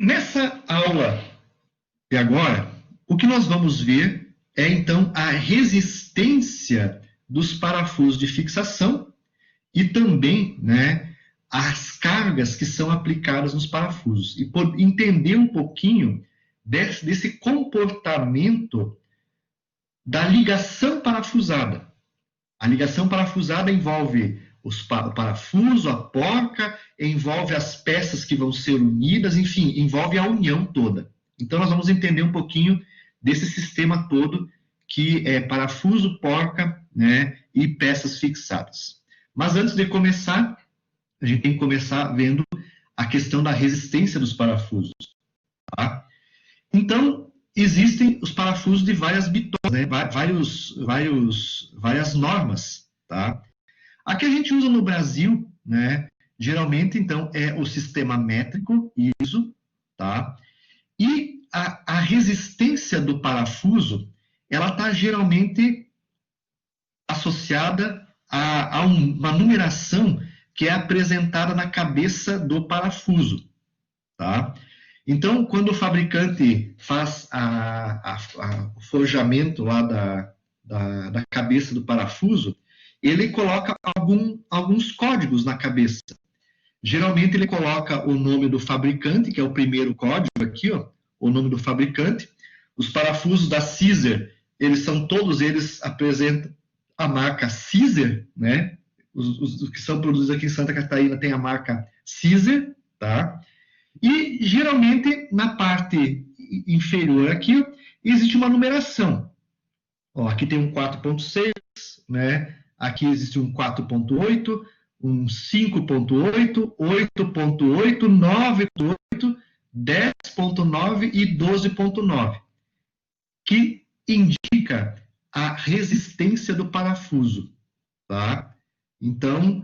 Nessa aula de agora, o que nós vamos ver é, então, a resistência dos parafusos de fixação e também, as cargas que são aplicadas nos parafusos. E por entender um pouquinho desse comportamento da ligação parafusada. A ligação parafusada envolve o parafuso, a porca, envolve as peças que vão ser unidas, enfim, envolve a união toda. Então, nós vamos entender um pouquinho desse sistema todo, que é parafuso, porca, e peças fixadas. Mas antes de começar, a gente tem que começar vendo a questão da resistência dos parafusos. Tá? Então, existem os parafusos de várias bitolas, várias normas. Tá? A que a gente usa no Brasil, geralmente, então, é o sistema métrico, ISO, tá? E a resistência do parafuso, ela está geralmente associada a uma numeração que é apresentada na cabeça do parafuso, tá? Então, quando o fabricante faz o forjamento lá da cabeça do parafuso, ele coloca alguns códigos na cabeça. Geralmente ele coloca o nome do fabricante, que é o primeiro código aqui, ó, o nome do fabricante. Os parafusos da Caesar, todos eles apresentam a marca Caesar, os que são produzidos aqui em Santa Catarina tem a marca Caesar, tá? E geralmente na parte inferior aqui existe uma numeração. Ó, aqui tem um 4.6, Aqui existe um 4.8, um 5.8, 8.8, 9.8, 10.9 e 12.9, que indica a resistência do parafuso. Tá? Então,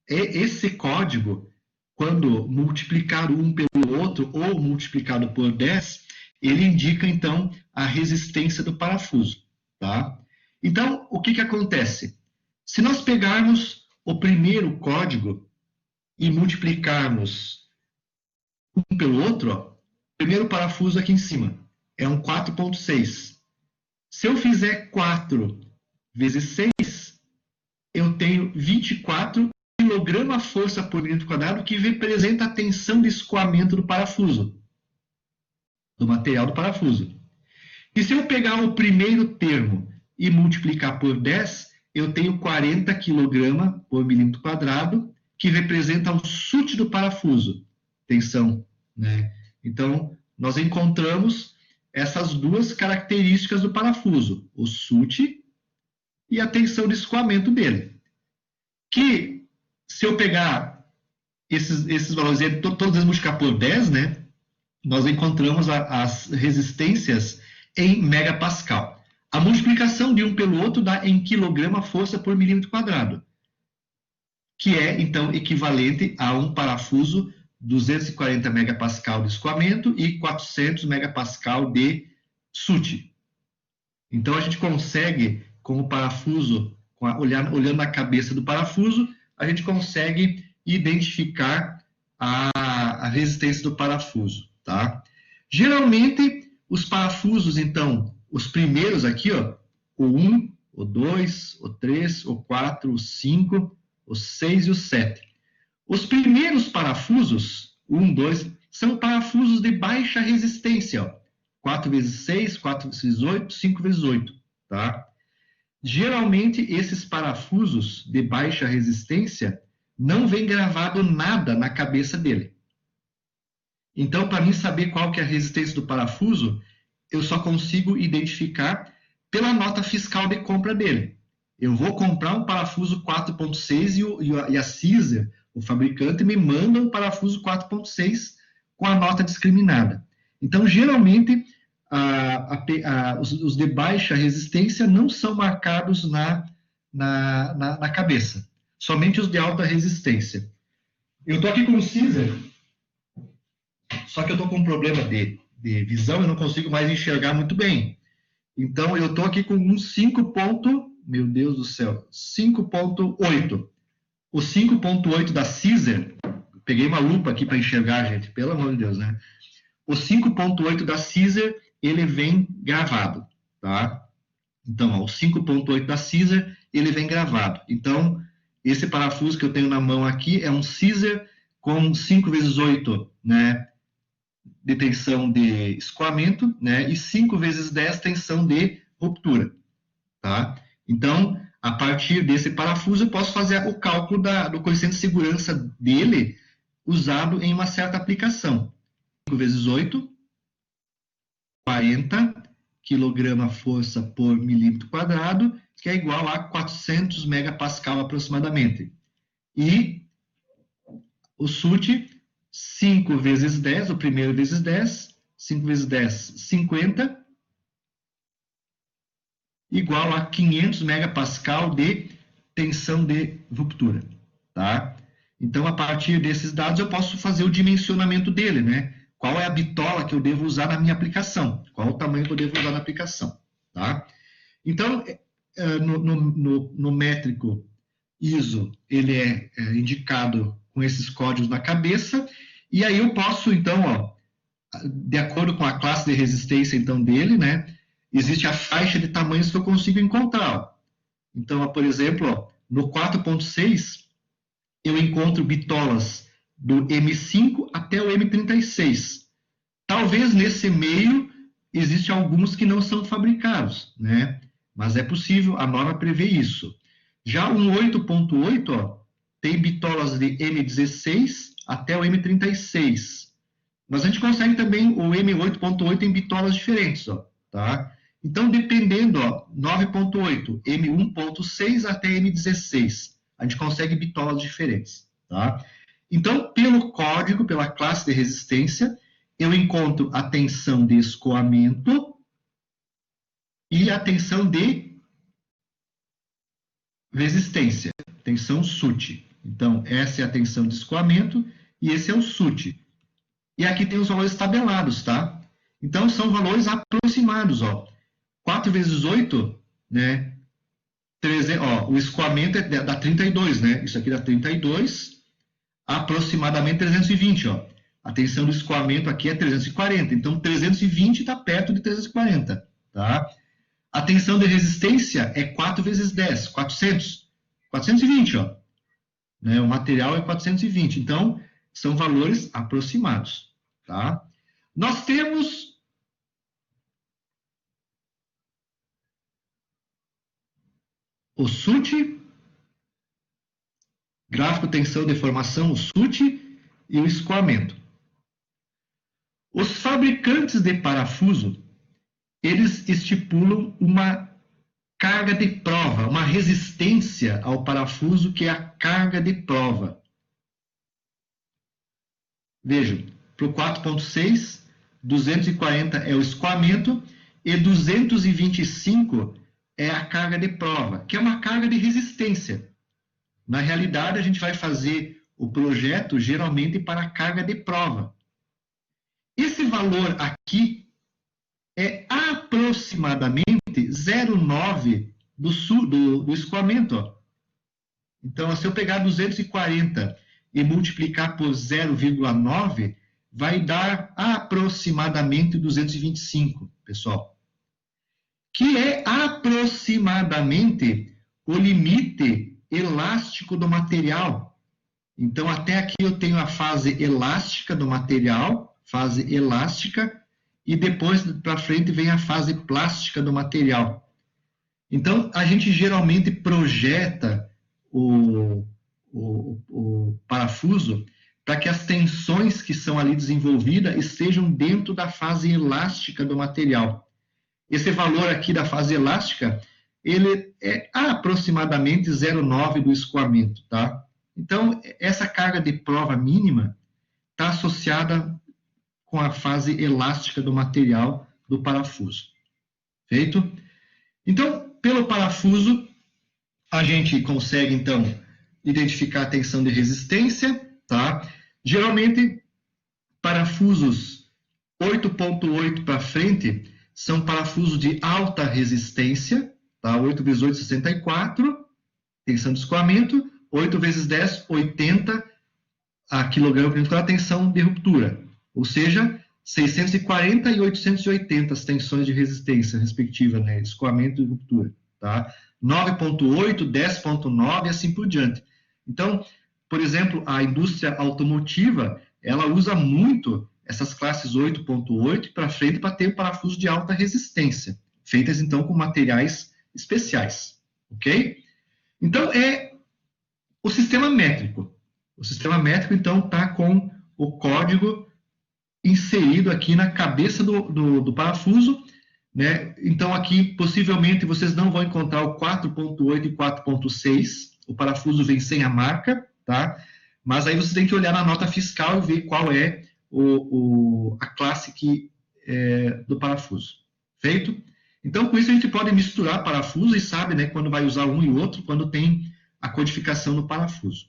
esse código, quando multiplicado um pelo outro ou multiplicado por 10, ele indica, então, a resistência do parafuso. Tá? Então, o que acontece? Se nós pegarmos o primeiro código e multiplicarmos um pelo outro, ó, primeiro parafuso aqui em cima é um 4.6. Se eu fizer 4 vezes 6, eu tenho 24 kg/força por milímetro quadrado, que representa a tensão de escoamento do parafuso, do material do parafuso. E se eu pegar o primeiro termo e multiplicar por 10, eu tenho 40 kg por milímetro quadrado, que representa o SUT do parafuso, tensão. Então, nós encontramos essas duas características do parafuso, o SUT e a tensão de escoamento dele. Que, se eu pegar esses valores, todos eles multiplicar por 10, nós encontramos as resistências em megapascal. A multiplicação de um pelo outro dá em quilograma-força por milímetro quadrado, que é, então, equivalente a um parafuso 240 megapascal de escoamento e 400 megapascal de SUT. Então, a gente consegue, com o parafuso, olhando a cabeça do parafuso, a gente consegue identificar a resistência do parafuso. Tá? Geralmente, os parafusos, então, os primeiros aqui, ó, o 1, o 2, o 3, o 4, o 5, o 6 e o 7. Os primeiros parafusos, 1, 2, são parafusos de baixa resistência. Ó, 4 vezes 6, 4 vezes 8, 5 vezes 8. Tá? Geralmente, esses parafusos de baixa resistência não vem gravado nada na cabeça dele. Então, para mim saber qual que é a resistência do parafuso, eu só consigo identificar pela nota fiscal de compra dele. Eu vou comprar um parafuso 4.6 e a Caesar, o fabricante, me manda um parafuso 4.6 com a nota discriminada. Então, geralmente, os de baixa resistência não são marcados na cabeça, somente os de alta resistência. Eu estou aqui com o Caesar, só que eu estou com um problema de visão, eu não consigo mais enxergar muito bem. Então, eu estou aqui com um 5. Meu Deus do céu, 5.8. O 5.8 da Caesar, peguei uma lupa aqui para enxergar, gente, pelo amor de Deus, O 5.8 da Caesar, ele vem gravado, tá? Então, ó, o 5.8 da Caesar, ele vem gravado. Então, esse parafuso que eu tenho na mão aqui é um Caesar com 5 vezes 8, né, de tensão de escoamento, né, e 5 vezes 10 tensão de ruptura, tá? Então, a partir desse parafuso, eu posso fazer o cálculo do coeficiente de segurança dele usado em uma certa aplicação. 5 vezes 8, 40 kg força por milímetro quadrado, que é igual a 400 megapascal aproximadamente. E o SUT, 5 vezes 10, o primeiro vezes 10, 5 vezes 10, 50, igual a 500 megapascal de tensão de ruptura, tá? Então, a partir desses dados, eu posso fazer o dimensionamento dele, né? Qual é a bitola que eu devo usar na minha aplicação? Qual o tamanho que eu devo usar na aplicação, tá? Então, no métrico ISO, ele é indicado com esses códigos na cabeça, e aí eu posso, então, ó, de acordo com a classe de resistência, então, dele, né? Existe a faixa de tamanhos que eu consigo encontrar, ó. Então, ó, por exemplo, ó, no 4.6, eu encontro bitolas do M5 até o M36. Talvez nesse meio existam alguns que não são fabricados, né? Mas é possível, a norma prevê isso. Já o 8.8, tem bitolas de M16 até o M36. Mas a gente consegue também o M8.8 em bitolas diferentes, ó, tá? Então, dependendo, ó, 9.8, M1.6 até M16, a gente consegue bitolas diferentes, tá? Então, pelo código, pela classe de resistência, eu encontro a tensão de escoamento e a tensão de resistência, tensão SUT. Então, essa é a tensão de escoamento e esse é o SUT. E aqui tem os valores tabelados, tá? Então, são valores aproximados, ó. 4 vezes 8, né? 13, ó, o escoamento dá 32, né? Isso aqui dá 32, aproximadamente 320, ó. A tensão do escoamento aqui é 340, então 320 está perto de 340, tá? A tensão de resistência é 4 vezes 10, 400, 420, ó. Né? O material é 420, então são valores aproximados, tá? Nós temos o SUT, gráfico tensão deformação, o SUT e o escoamento. Os fabricantes de parafuso, eles estipulam uma carga de prova, uma resistência ao parafuso, que é a carga de prova. Vejam, para o 4.6, 240 é o escoamento e 225 é a carga de prova, que é uma carga de resistência. Na realidade, a gente vai fazer o projeto geralmente para a carga de prova. Esse valor aqui é aproximadamente 0,9 do escoamento. Ó. Então, se eu pegar 240 e multiplicar por 0,9, vai dar aproximadamente 225, pessoal. Que é aproximadamente o limite elástico do material. Então, até aqui eu tenho a fase elástica do material, fase elástica, e depois para frente vem a fase plástica do material. Então, a gente geralmente projeta o parafuso para que as tensões que são ali desenvolvidas estejam dentro da fase elástica do material. Esse valor aqui da fase elástica, ele é aproximadamente 0,9 do escoamento, tá? Então, essa carga de prova mínima está associada com a fase elástica do material do parafuso. Feito? Então, pelo parafuso, a gente consegue, então, identificar a tensão de resistência, tá? Geralmente, parafusos 8.8 para frente são parafusos de alta resistência, tá? 8 vezes 8, 64, tensão de escoamento, 8 vezes 10, 80 a quilograma por tensão de ruptura. Ou seja, 640 e 880 as tensões de resistência respectiva, né? Escoamento e ruptura, tá? 9.8, 10.9 e assim por diante. Então, por exemplo, a indústria automotiva, ela usa muito essas classes 8.8 para frente para ter parafuso de alta resistência, feitas então com materiais especiais, ok? Então, é o sistema métrico. O sistema métrico, então, está com o código inserido aqui na cabeça do parafuso, né? Então, aqui, possivelmente, vocês não vão encontrar o 4.8 e 4.6, o parafuso vem sem a marca, tá? Mas aí você tem que olhar na nota fiscal e ver qual é a classe do parafuso. Feito? Então, com isso, a gente pode misturar parafuso e sabe, né, quando vai usar um e outro, quando tem a codificação no parafuso.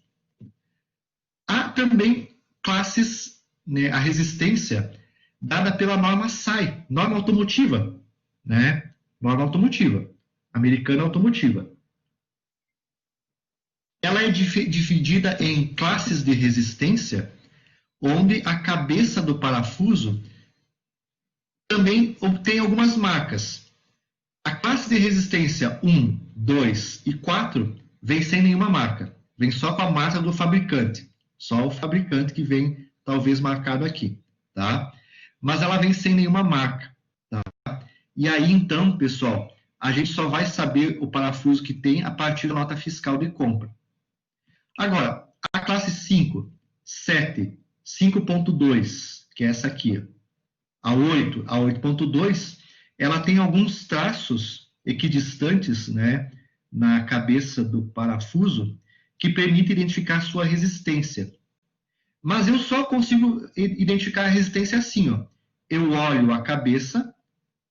Há também classes, né, a resistência dada pela norma SAE, norma automotiva, né? Norma automotiva, americana automotiva. Ela é dividida em classes de resistência, onde a cabeça do parafuso também obtém algumas marcas. A classe de resistência 1, 2 e 4 vem sem nenhuma marca, vem só com a marca do fabricante, só o fabricante que vem talvez marcado aqui, tá? Mas ela vem sem nenhuma marca, tá? E aí então, pessoal, a gente só vai saber o parafuso que tem a partir da nota fiscal de compra. Agora, a classe 5, 7, 5.2, que é essa aqui, a 8, a 8.2, ela tem alguns traços equidistantes, né, na cabeça do parafuso que permite identificar a sua resistência. Mas eu só consigo identificar a resistência assim, ó. Eu olho a cabeça,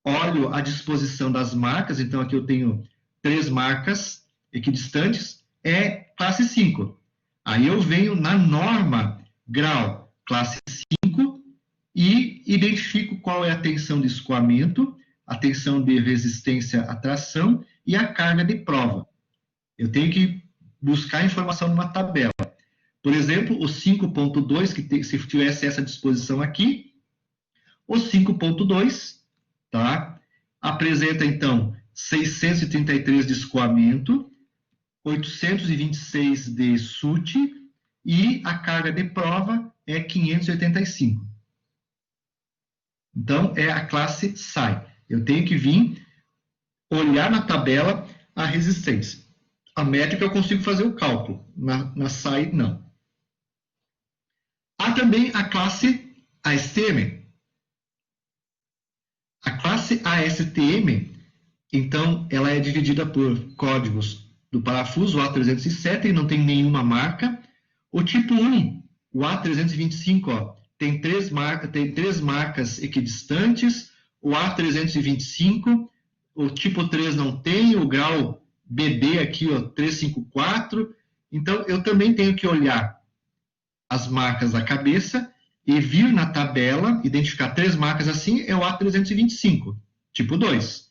olho a disposição das marcas, então aqui eu tenho 3 marcas equidistantes, é classe 5. Aí eu venho na norma grau classe 5 e identifico qual é a tensão de escoamento, a tensão de resistência à tração e a carga de prova. Eu tenho que buscar informação numa tabela. Por exemplo, o 5.2, que se tivesse essa disposição aqui, o 5.2, tá? Apresenta, então, 633 de escoamento, 826 de SUT e a carga de prova é 585. Então, é a classe SAE. Eu tenho que vir olhar na tabela a resistência. A métrica eu consigo fazer o cálculo, na SAE não. Há também a classe ASTM. A classe ASTM, então, ela é dividida por códigos do parafuso, o A307, e não tem nenhuma marca. O tipo 1, o A325, ó, tem três marcas equidistantes. O A325, o tipo 3 não tem, o grau BB aqui, ó, 354. Então, eu também tenho que olhar as marcas da cabeça e vir na tabela, identificar 3 marcas assim, é o A325, tipo 2.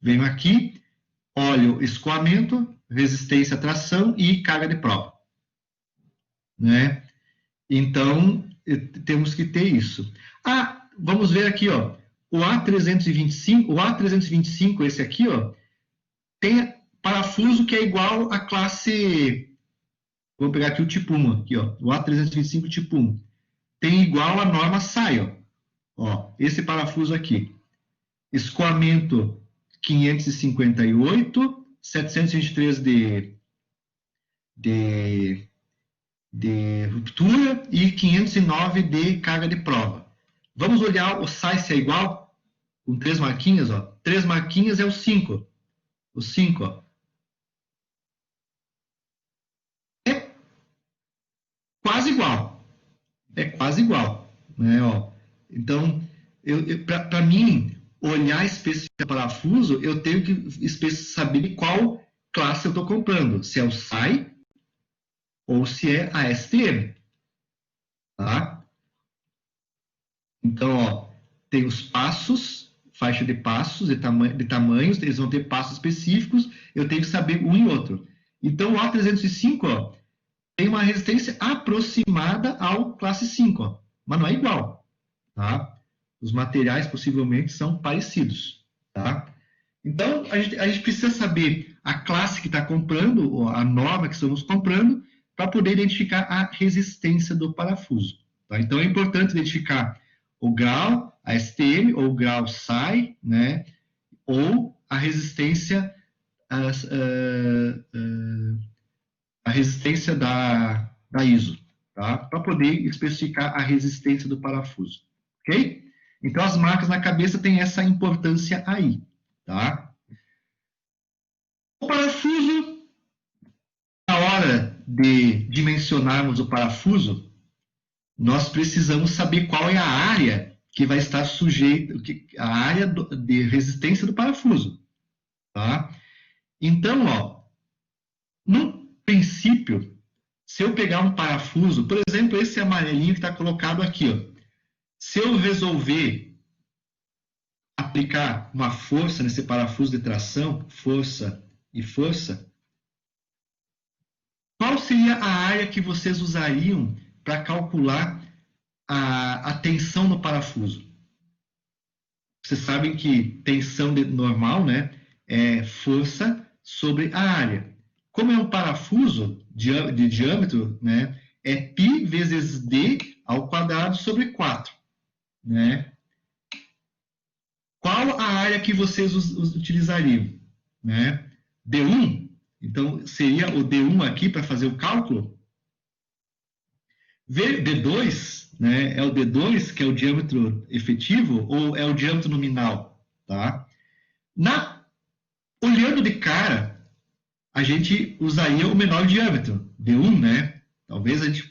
Venho aqui, olho escoamento, resistência à tração e carga de prova, né? Então, temos que ter isso. Ah, vamos ver aqui, ó, o A325, esse aqui, ó, tem parafuso que é igual à classe, vou pegar aqui o tipo 1, aqui, ó, o A325 tipo 1, tem igual a norma SAE, ó, esse parafuso aqui, escoamento 558, 723 de ruptura e 509 de carga de prova. Vamos olhar o SAE se é igual, com 3 marquinhas, ó. 3 marquinhas é o 5. O 5, ó. É quase igual. É quase igual, né, ó. Então, para mim, olhar especificar parafuso, eu tenho que saber qual classe eu estou comprando. Se é o SAE ou se é a ASTM. Tá? Então, ó, tem os passos, faixa de passos, de tamanhos, eles vão ter passos específicos, eu tenho que saber um e outro. Então, o A305, ó, tem uma resistência aproximada ao classe 5, ó, mas não é igual. Tá? Os materiais possivelmente são parecidos, tá? Então, a gente precisa saber a classe que está comprando, a norma que estamos comprando, para poder identificar a resistência do parafuso. Tá? Então, é importante identificar o grau, a STM, ou o grau SAI, né? Ou a resistência, a resistência da ISO, tá? Para poder especificar a resistência do parafuso, ok? Então, as marcas na cabeça têm essa importância aí, tá? O parafuso, na hora de dimensionarmos o parafuso, nós precisamos saber qual é a área que vai estar sujeita, a área de resistência do parafuso, tá? Então, ó, no princípio, se eu pegar um parafuso, por exemplo, esse amarelinho que está colocado aqui, ó, se eu resolver aplicar uma força nesse parafuso de tração, força e força, qual seria a área que vocês usariam para calcular a tensão no parafuso? Vocês sabem que tensão normal, né, é força sobre a área. Como é um parafuso de diâmetro, né, é π vezes d ao quadrado sobre 4, né? Qual a área que vocês utilizariam? Né? D1? Então, seria o D1 aqui para fazer o cálculo? D2, né, é o D2, que é o diâmetro efetivo, ou é o diâmetro nominal? Tá? Olhando de cara, a gente usaria o menor diâmetro, D1, né? Talvez a gente,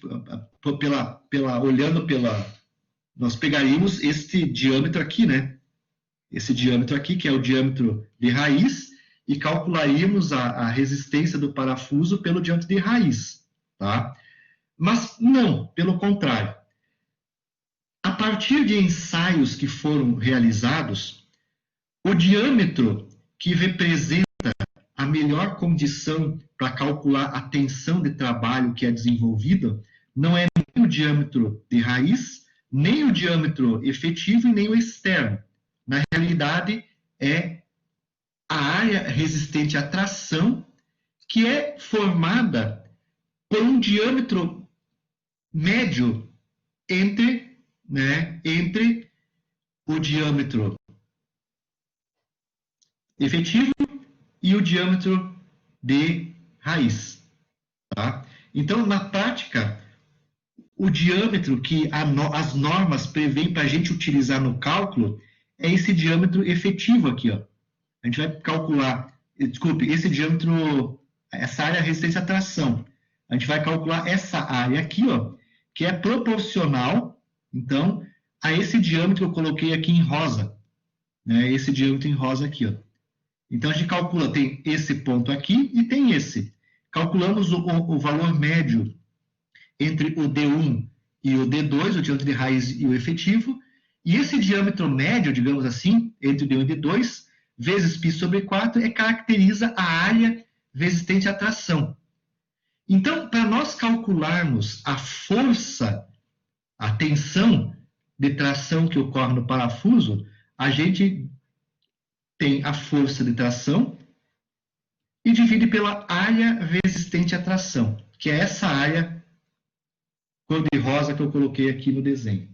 nós pegaríamos este diâmetro aqui, né? Esse diâmetro aqui, que é o diâmetro de raiz, e calcularíamos a resistência do parafuso pelo diâmetro de raiz, tá? Mas não, pelo contrário. A partir de ensaios que foram realizados, o diâmetro que representa a melhor condição para calcular a tensão de trabalho que é desenvolvida não é nem o diâmetro de raiz, nem o diâmetro efetivo e nem o externo. Na realidade, é a área resistente à tração, que é formada por um diâmetro médio entre o diâmetro efetivo e o diâmetro de raiz. Tá? Então, na prática, o diâmetro que as normas prevêem para a gente utilizar no cálculo é esse diâmetro efetivo aqui, ó. A gente vai calcular, desculpe, esse diâmetro, essa área resistência à tração. A gente vai calcular essa área aqui, ó, que é proporcional, então, a esse diâmetro que eu coloquei aqui em rosa, né? Esse diâmetro em rosa aqui, ó. Então, a gente calcula, tem esse ponto aqui e tem esse. Calculamos o valor médio entre o D1 e o D2, o diâmetro de raiz e o efetivo, e esse diâmetro médio, digamos assim, entre o D1 e o D2, vezes π sobre 4, caracteriza a área resistente à tração. Então, para nós calcularmos a força, a tensão de tração que ocorre no parafuso, a gente tem a força de tração e divide pela área resistente à tração, que é essa área cor de rosa que eu coloquei aqui no desenho.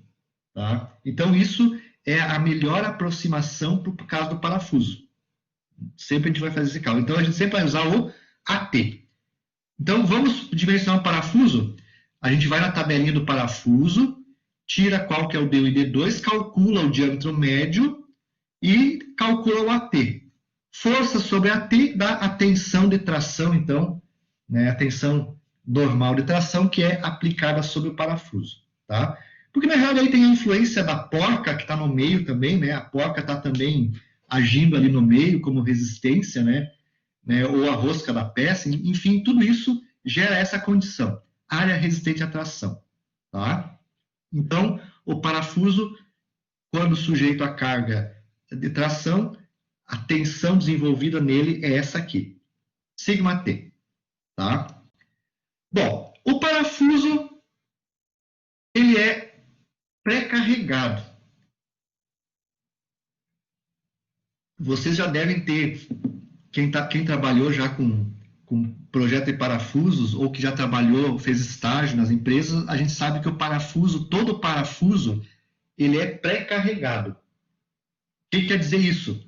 Tá? Então, isso é a melhor aproximação para o caso do parafuso. Sempre a gente vai fazer esse cálculo. Então, a gente sempre vai usar o AT. Então, vamos dimensionar o parafuso? A gente vai na tabelinha do parafuso, tira qual que é o D1 e D2, calcula o diâmetro médio e calcula o AT. Força sobre AT dá a tensão de tração, então, né, a tensão normal de tração que é aplicada sobre o parafuso. Tá? Porque, na realidade, aí tem a influência da porca que está no meio também, né? A porca está também agindo ali no meio como resistência, né? Ou a rosca da peça, enfim, tudo isso gera essa condição, área resistente à tração. Tá? Então, o parafuso, quando sujeito à carga de tração, a tensão desenvolvida nele é essa aqui, sigma T. Tá? Bom, o parafuso, ele é pré-carregado. vocês já devem ter, quem trabalhou já com projeto de parafusos, ou que já trabalhou, fez estágio nas empresas, a gente sabe que o parafuso, todo parafuso, ele é pré-carregado. O que quer dizer isso?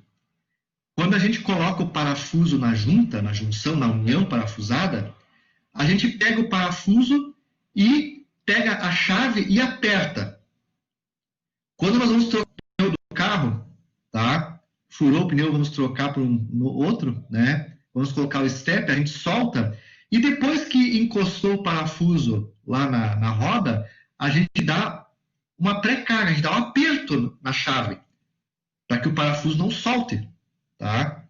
Quando a gente coloca o parafuso na junta, na junção, na união parafusada, a gente pega o parafuso e pega a chave e aperta. Quando nós vamos trocar o pneu do carro, tá? Furou o pneu, vamos trocar por um outro, né? Vamos colocar o step, a gente solta, e depois que encostou o parafuso lá na roda, a gente dá uma pré-carga, a gente dá um aperto na chave, para que o parafuso não solte, tá?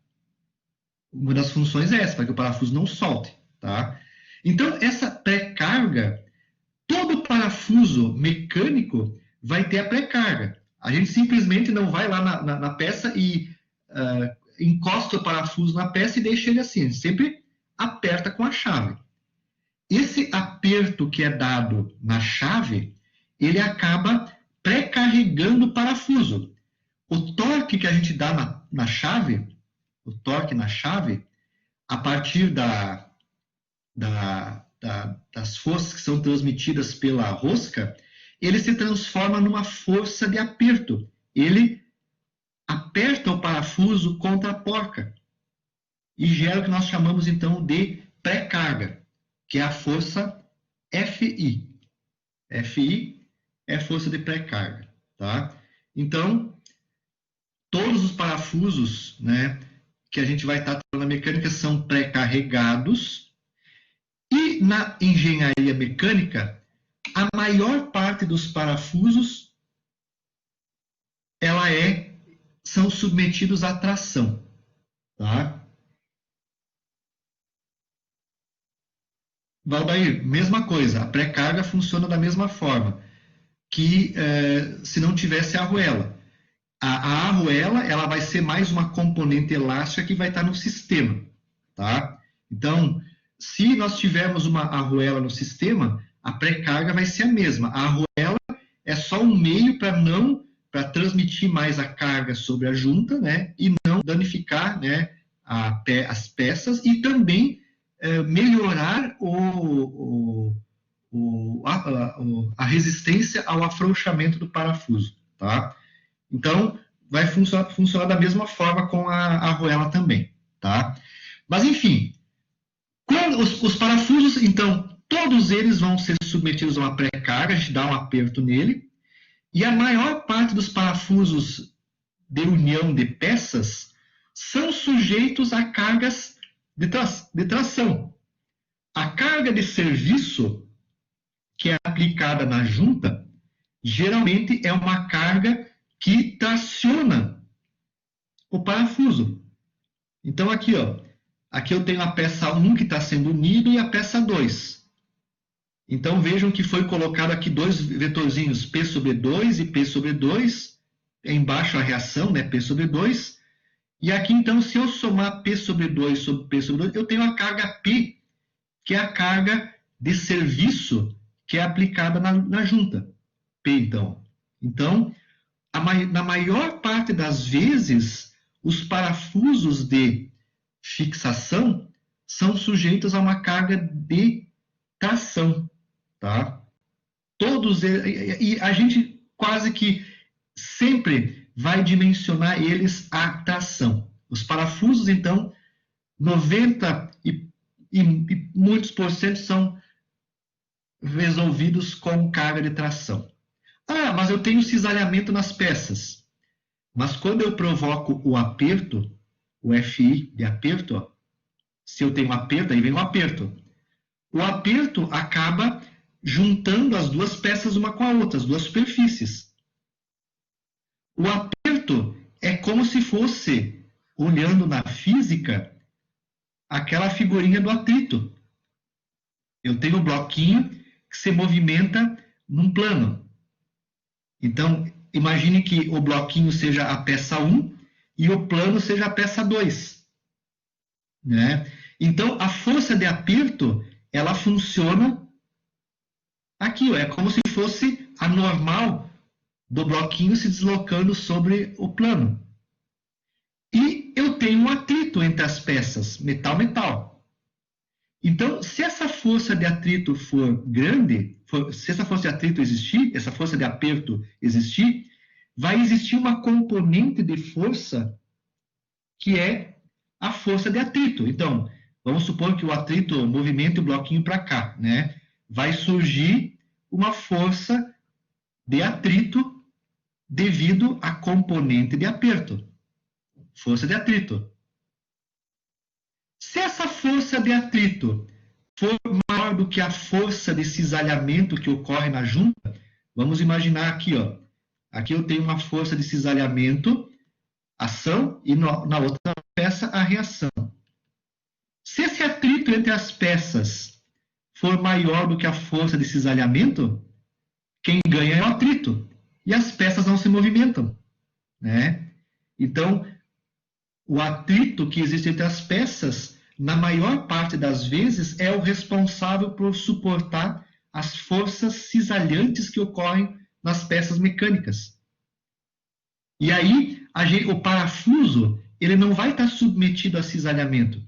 Uma das funções é essa, para que o parafuso não solte, tá? Então, essa pré-carga, todo parafuso mecânico vai ter a pré-carga. A gente simplesmente não vai lá na peça e encosta o parafuso na peça e deixa ele assim. A gente sempre aperta com a chave. Esse aperto que é dado na chave, ele acaba pré-carregando o parafuso. O torque que a gente dá na chave, o torque na chave, a partir das forças que são transmitidas pela rosca, ele se transforma numa força de aperto. Ele aperta o parafuso contra a porca e gera o que nós chamamos então de pré-carga, que é a força FI. FI é força de pré-carga, tá? Então, todos os parafusos, né, que a gente vai estar na mecânica são pré-carregados, e na engenharia mecânica, a maior parte dos parafusos são submetidos à tração, tá? Valdair, mesma coisa, a pré-carga funciona da mesma forma que se não tivesse a arruela. A arruela, ela vai ser mais uma componente elástica que vai estar no sistema, tá? Então, se nós tivermos uma arruela no sistema, a pré-carga vai ser a mesma. A arruela é só um meio para transmitir mais a carga sobre a junta, né? E não danificar, né, as peças, e também melhorar a resistência ao afrouxamento do parafuso, tá? Então, vai funcionar da mesma forma com a arruela também, tá? Mas, enfim, os parafusos, então, todos eles vão ser submetidos a uma pré-carga, a gente dá um aperto nele, e a maior parte dos parafusos de união de peças são sujeitos a cargas de tração. A carga de serviço, que é aplicada na junta, geralmente é uma carga que traciona o parafuso. Então, aqui, ó, aqui eu tenho a peça 1 que está sendo unida e a peça 2. Então, vejam que foi colocado aqui dois vetorzinhos P sobre 2 e P sobre 2. Embaixo a reação, né, P sobre 2. E aqui, então, se eu somar P sobre 2 sobre P sobre 2, eu tenho a carga P, que é a carga de serviço que é aplicada na junta. P, então. Então, na maior parte das vezes, os parafusos de fixação são sujeitos a uma carga de tração, tá? Todos eles, e a gente quase que sempre vai dimensionar eles a tração. Os parafusos, então, 90 e muitos por cento são resolvidos com carga de tração. Ah, mas eu tenho cisalhamento nas peças. Mas quando eu provoco o aperto, o FI de aperto, ó, se eu tenho um aperto, aí vem um aperto. O aperto acaba juntando as duas peças uma com a outra, as duas superfícies. O aperto é como se fosse, olhando na física, aquela figurinha do atrito. Eu tenho um bloquinho que se movimenta num plano. Então, imagine que o bloquinho seja a peça 1 e o plano seja a peça 2. Né? Então, a força de aperto, ela funciona aqui, ó, é como se fosse a normal do bloquinho se deslocando sobre o plano. E e eu tenho um atrito entre as peças, metal-metal. Então, se essa força de atrito for grande, se essa força de atrito existir, essa força de aperto existir, vai existir uma componente de força que é a força de atrito. Então, vamos supor que o atrito movimente o bloquinho para cá, né? Vai surgir uma força de atrito devido à componente de aperto. Força de atrito. Se essa força de atrito for maior do que a força de cisalhamento que ocorre na junta, vamos imaginar aqui, ó. Aqui eu tenho uma força de cisalhamento, ação, e na outra peça a reação. Se esse atrito entre as peças for maior do que a força de cisalhamento, quem ganha é o atrito. E as peças não se movimentam, né? Então, o atrito que existe entre as peças, na maior parte das vezes, é o responsável por suportar as forças cisalhantes que ocorrem nas peças mecânicas. E aí, o parafuso, ele não vai estar submetido a cisalhamento.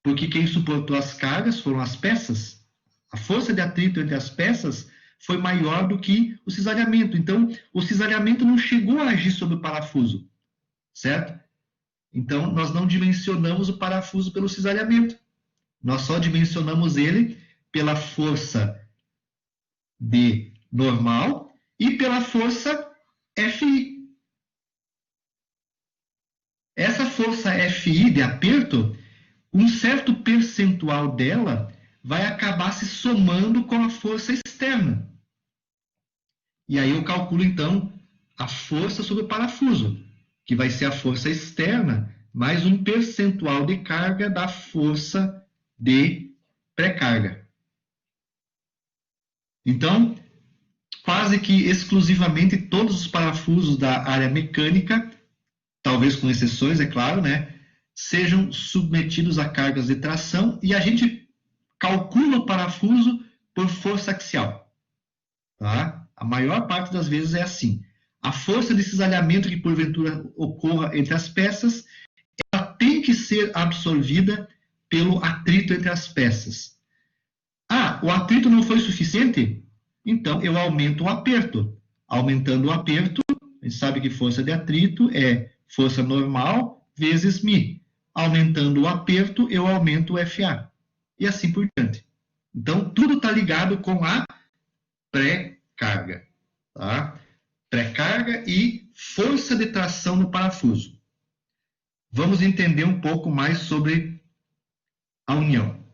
Porque quem suportou as cargas foram as peças. A força de atrito entre as peças foi maior do que o cisalhamento. Então, o cisalhamento não chegou a agir sobre o parafuso, certo? Então, nós não dimensionamos o parafuso pelo cisalhamento. Nós só dimensionamos ele pela força D normal e pela força Fi. Essa força Fi de aperto, um certo percentual dela vai acabar se somando com a força externa. E aí eu calculo, então, a força sobre o parafuso, que vai ser a força externa mais um percentual de carga da força de pré-carga. Então, quase que exclusivamente todos os parafusos da área mecânica, talvez com exceções, é claro, né, sejam submetidos a cargas de tração e a gente calcula o parafuso por força axial. Tá? A maior parte das vezes é assim. A força de cisalhamento que porventura ocorra entre as peças, ela tem que ser absorvida pelo atrito entre as peças. Ah, o atrito não foi suficiente? Então eu aumento o aperto. Aumentando o aperto, a gente sabe que força de atrito é força normal vezes μ. Aumentando o aperto, eu aumento o FA. E assim por diante. Então, tudo está ligado com a pré-carga. Tá? Pré-carga e força de tração no parafuso. Vamos entender um pouco mais sobre a união.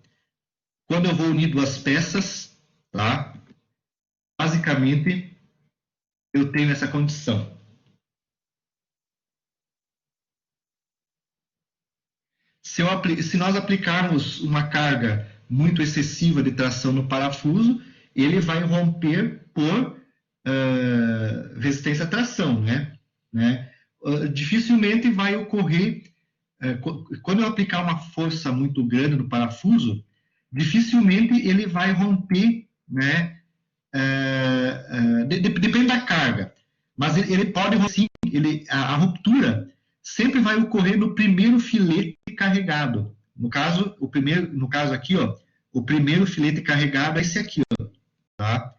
Quando eu vou unir duas peças, tá? Basicamente, eu tenho essa condição. Se nós aplicarmos uma carga muito excessiva de tração no parafuso, ele vai romper por resistência à tração, né? Dificilmente vai ocorrer, quando eu aplicar uma força muito grande no parafuso, dificilmente ele vai romper, né? Depende da carga, mas ele pode romper sim, a ruptura sempre vai ocorrer no primeiro filete carregado. No caso aqui, ó, o primeiro filete carregado é esse aqui, ó, tá?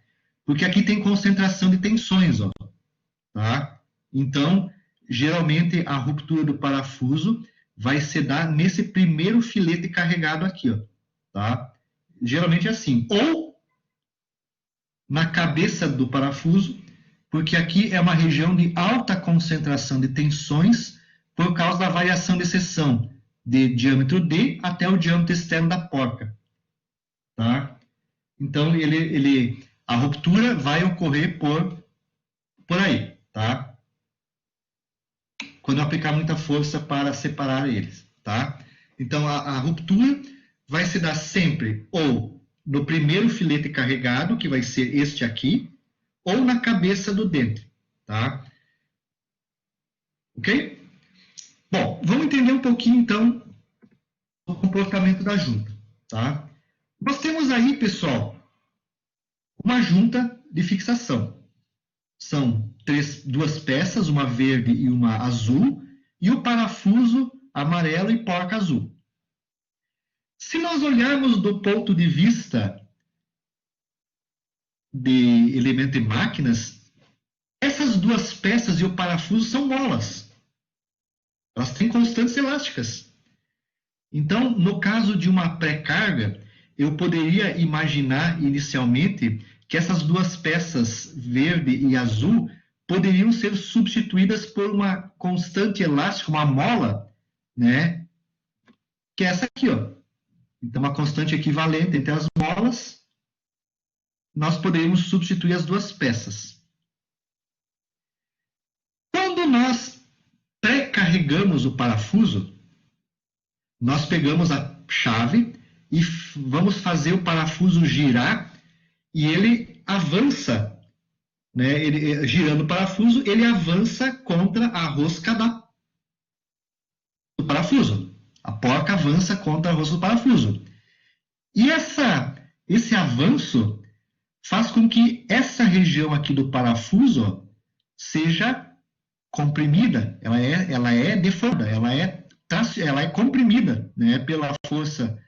Porque aqui tem concentração de tensões, ó, tá? Então, geralmente a ruptura do parafuso vai se dar nesse primeiro filete carregado aqui, ó, tá? Geralmente é assim, ou na cabeça do parafuso, porque aqui é uma região de alta concentração de tensões por causa da variação de seção de diâmetro D até o diâmetro externo da porca, tá? Então, a ruptura vai ocorrer por aí, tá? Quando eu aplicar muita força para separar eles, tá? Então, a ruptura vai se dar sempre ou no primeiro filete carregado, que vai ser este aqui, ou na cabeça do dente, tá? Ok? Bom, vamos entender um pouquinho, então, o comportamento da junta, tá? Nós temos aí, pessoal, uma junta de fixação. São duas peças, uma verde e uma azul, e o parafuso amarelo e porca azul. Se nós olharmos do ponto de vista de elemento e máquinas, essas duas peças e o parafuso são molas. Elas têm constantes elásticas. Então, no caso de uma pré-carga, eu poderia imaginar inicialmente que essas duas peças, verde e azul, poderiam ser substituídas por uma constante elástica, uma mola, né? Que é essa aqui, ó. Então, uma constante equivalente entre as molas, nós poderíamos substituir as duas peças. Quando nós pré-carregamos o parafuso, nós pegamos a chave e vamos fazer o parafuso girar e ele avança, né? Ele, girando o parafuso, ele avança contra a rosca do parafuso. A porca avança contra a rosca do parafuso. E esse avanço faz com que essa região aqui do parafuso seja comprimida, ela é deformada, ela é comprimida, né, pela força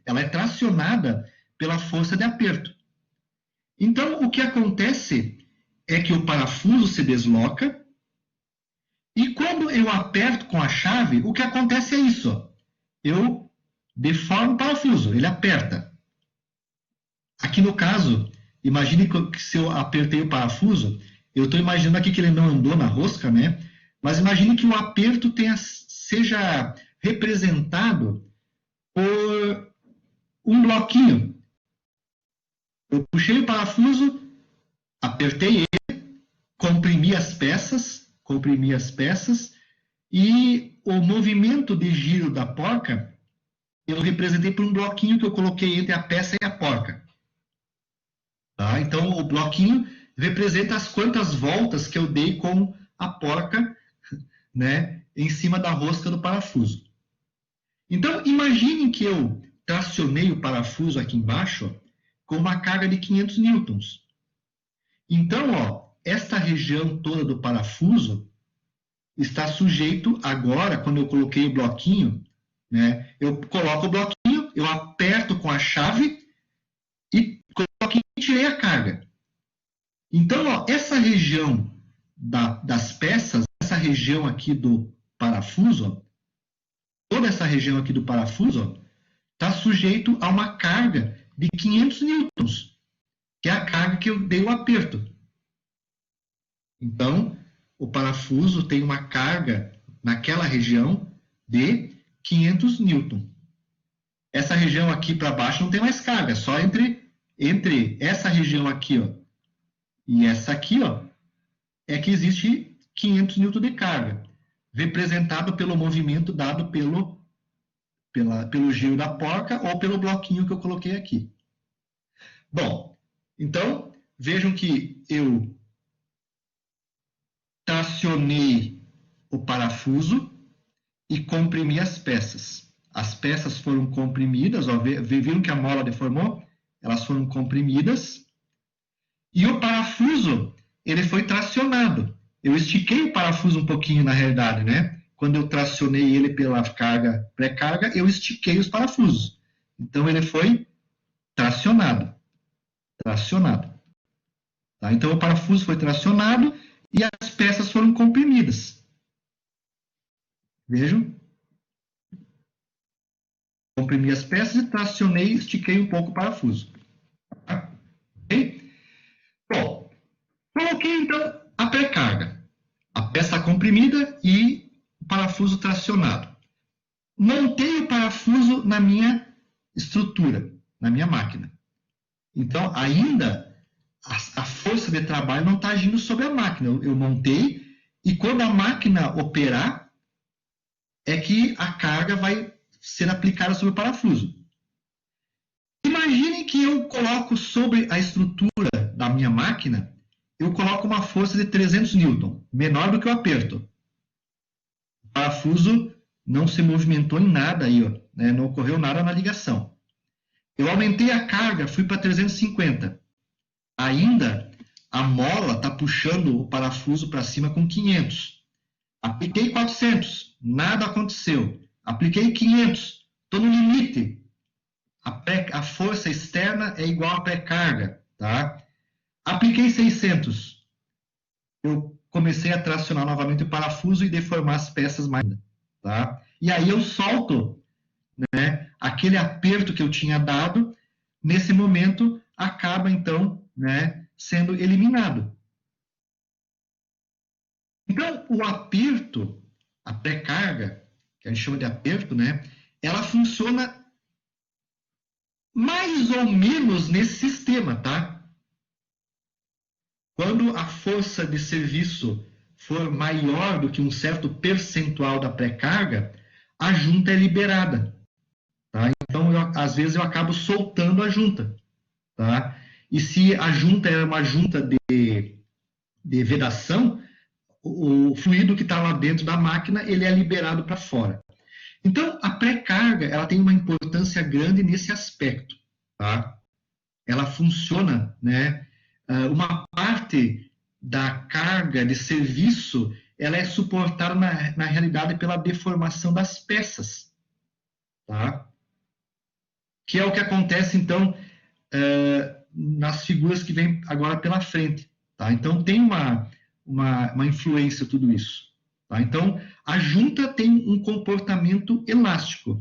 ela é tracionada pela força de aperto. Então, o que acontece é que o parafuso se desloca e quando eu aperto com a chave, o que acontece é isso, ó. Eu deformo o parafuso, ele aperta. Aqui no caso, imagine que se eu apertei o parafuso, eu estou imaginando aqui que ele não andou na rosca, né? Mas imagine que o aperto seja representado por um bloquinho. Eu puxei o parafuso, apertei ele, comprimi as peças, e o movimento de giro da porca eu representei por um bloquinho que eu coloquei entre a peça e a porca. Tá? Então, o bloquinho representa as quantas voltas que eu dei com a porca, né, em cima da rosca do parafuso. Então, imagine que eu tracionei o parafuso aqui embaixo com uma carga de 500 newtons. Então, ó, esta região toda do parafuso está sujeito agora, quando eu coloquei o bloquinho, né, eu coloco o bloquinho, eu aperto com a chave e coloquei e tirei a carga. Então, ó, essa região das peças, essa região aqui do parafuso, ó, toda essa região aqui do parafuso está sujeito a uma carga de 500 newtons, que é a carga que eu dei o aperto. Então, o parafuso tem uma carga naquela região de 500 newton. Essa região aqui para baixo não tem mais carga, só entre essa região aqui, ó, e essa aqui, ó, é que existe 500 newton de carga, representado pelo movimento dado pelo giro da porca ou pelo bloquinho que eu coloquei aqui. Bom, então, vejam que eu tracionei o parafuso e comprimi as peças. As peças foram comprimidas, ó, viram que a mola deformou? Elas foram comprimidas. E o parafuso, ele foi tracionado. Eu estiquei o parafuso um pouquinho, na realidade, né? Quando eu tracionei ele pela carga pré-carga, eu estiquei os parafusos. Então, ele foi tracionado. Tá? Então, o parafuso foi tracionado e as peças foram comprimidas. Vejam. Comprimi as peças e tracionei, estiquei um pouco o parafuso. Tá? Ok? Bom, coloquei, então, a pré-carga. A peça comprimida e o parafuso tracionado. Montei o parafuso na minha estrutura, na minha máquina. Então, ainda a força de trabalho não está agindo sobre a máquina. Eu montei e quando a máquina operar, é que a carga vai ser aplicada sobre o parafuso. Imaginem que eu coloco sobre a estrutura da minha máquina, eu coloco uma força de 300 newton, menor do que o aperto. O parafuso não se movimentou em nada aí, ó, né? Não ocorreu nada na ligação. Eu aumentei a carga, fui para 350. Ainda a mola está puxando o parafuso para cima com 500. Apliquei 400, nada aconteceu. Apliquei 500, estou no limite. A força externa é igual à pré-carga, tá? Apliquei 600. Eu comecei a tracionar novamente o parafuso e deformar as peças mais, tá? E aí eu solto, né, aquele aperto que eu tinha dado, nesse momento acaba então, né, sendo eliminado. Então, o aperto, a pré-carga, que a gente chama de aperto, né, ela funciona mais ou menos nesse sistema, tá? Quando a força de serviço for maior do que um certo percentual da pré-carga, a junta é liberada, tá? Então, às vezes eu acabo soltando a junta, tá? E se a junta é uma junta de vedação, o fluido que está lá dentro da máquina, ele é liberado para fora. Então, a pré-carga, ela tem uma importância grande nesse aspecto, tá? Ela funciona, né? Uma parte da carga de serviço, ela é suportada, na realidade, pela deformação das peças, tá? Que é o que acontece, então, nas figuras que vêm agora pela frente, tá? Então, tem uma influência tudo isso, tá? Então, a junta tem um comportamento elástico.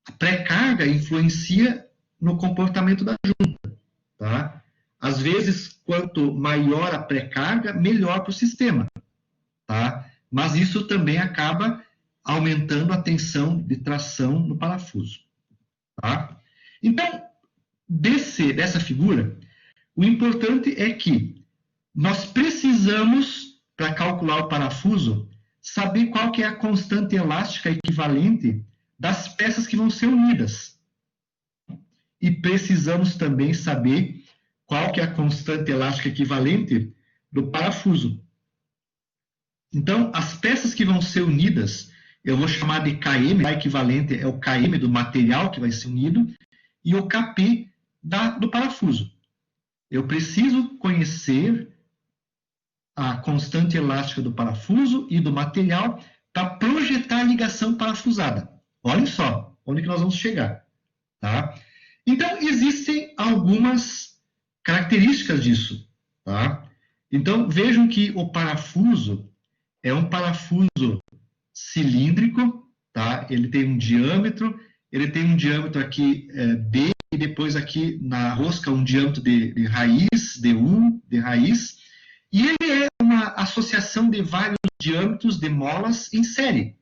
A pré-carga influencia no comportamento da junta, tá? Às vezes, quanto maior a pré-carga, melhor para o sistema, tá? Mas isso também acaba aumentando a tensão de tração no parafuso, tá? Então, dessa figura, o importante é que nós precisamos, para calcular o parafuso, saber qual que é a constante elástica equivalente das peças que vão ser unidas. E precisamos também saber qual que é a constante elástica equivalente do parafuso. Então, as peças que vão ser unidas, eu vou chamar de KM, a equivalente é o KM do material que vai ser unido, e o KP do parafuso. Eu preciso conhecer a constante elástica do parafuso e do material para projetar a ligação parafusada. Olhem só onde que nós vamos chegar, tá? Então, existem algumas características disso, tá? Então, vejam que o parafuso é um parafuso cilíndrico, tá? Ele tem um diâmetro aqui D, e depois aqui na rosca um diâmetro de raiz, D1, de raiz, e ele é uma associação de vários diâmetros de molas em série,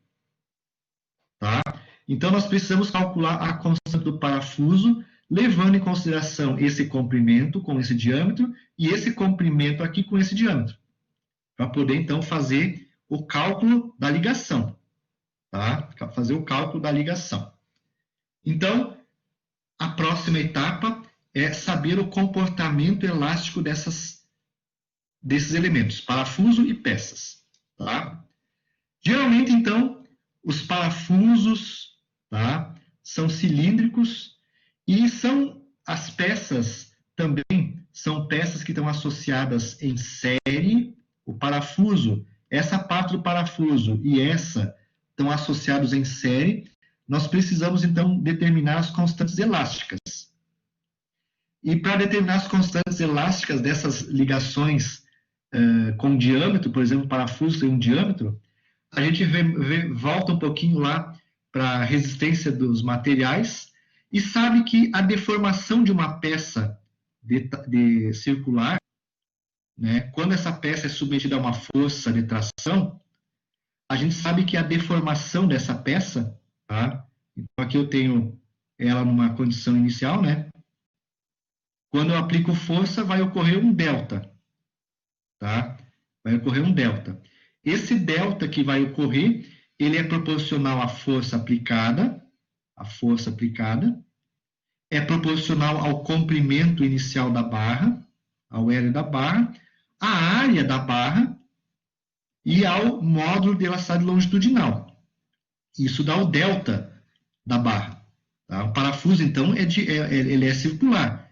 tá? Então, nós precisamos calcular a constante do parafuso, levando em consideração esse comprimento com esse diâmetro e esse comprimento aqui com esse diâmetro, para poder, então, fazer o cálculo da ligação, tá? Fazer o cálculo da ligação. Então, a próxima etapa é saber o comportamento elástico desses elementos, parafuso e peças, tá? Geralmente, então, os parafusos, tá, são cilíndricos e as peças também são peças que estão associadas em série. O parafuso, essa parte do parafuso e essa estão associados em série. Nós precisamos, então, determinar as constantes elásticas. E para determinar as constantes elásticas dessas ligações com diâmetro, por exemplo, o parafuso tem um diâmetro, a gente volta um pouquinho lá para a resistência dos materiais e sabe que a deformação de uma peça de circular, né, quando essa peça é submetida a uma força de tração, a gente sabe que a deformação dessa peça, tá? Então, aqui eu tenho ela numa condição inicial, né? Quando eu aplico força, vai ocorrer um delta, tá? Vai ocorrer um delta. Esse delta que vai ocorrer, ele é proporcional à força aplicada, é proporcional ao comprimento inicial da barra, ao L da barra, à área da barra e ao módulo de elasticidade longitudinal. Isso dá o delta da barra. Tá? O parafuso, então, ele é circular.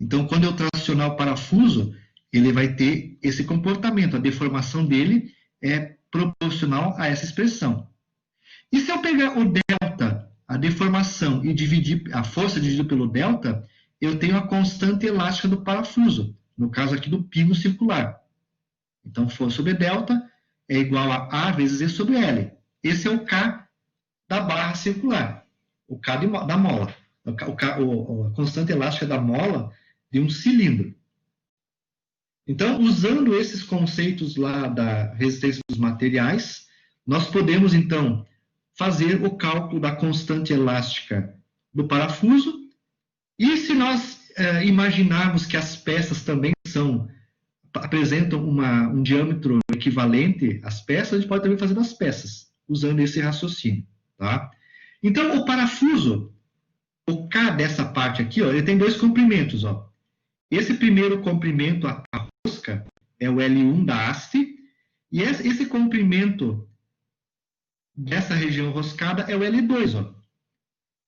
Então, quando eu tracionar o parafuso, ele vai ter esse comportamento. A deformação dele é proporcional a essa expressão. E se eu pegar o delta, a deformação, e dividir a força dividida pelo delta, eu tenho a constante elástica do parafuso, no caso aqui do pino circular. Então, força sobre delta é igual a A vezes E sobre L. Esse é o K da barra circular, o K da mola, a constante elástica da mola de um cilindro. Então, usando esses conceitos lá da resistência dos materiais, nós podemos, então, fazer o cálculo da constante elástica do parafuso. E se nós imaginarmos que as peças também apresentam um diâmetro equivalente às peças, a gente pode também fazer das peças, usando esse raciocínio. Tá? Então, o parafuso, o K dessa parte aqui, ó, ele tem dois comprimentos. Ó. Esse primeiro comprimento, a rosca, é o L1 da haste, e esse comprimento dessa região roscada é o L2. Ó.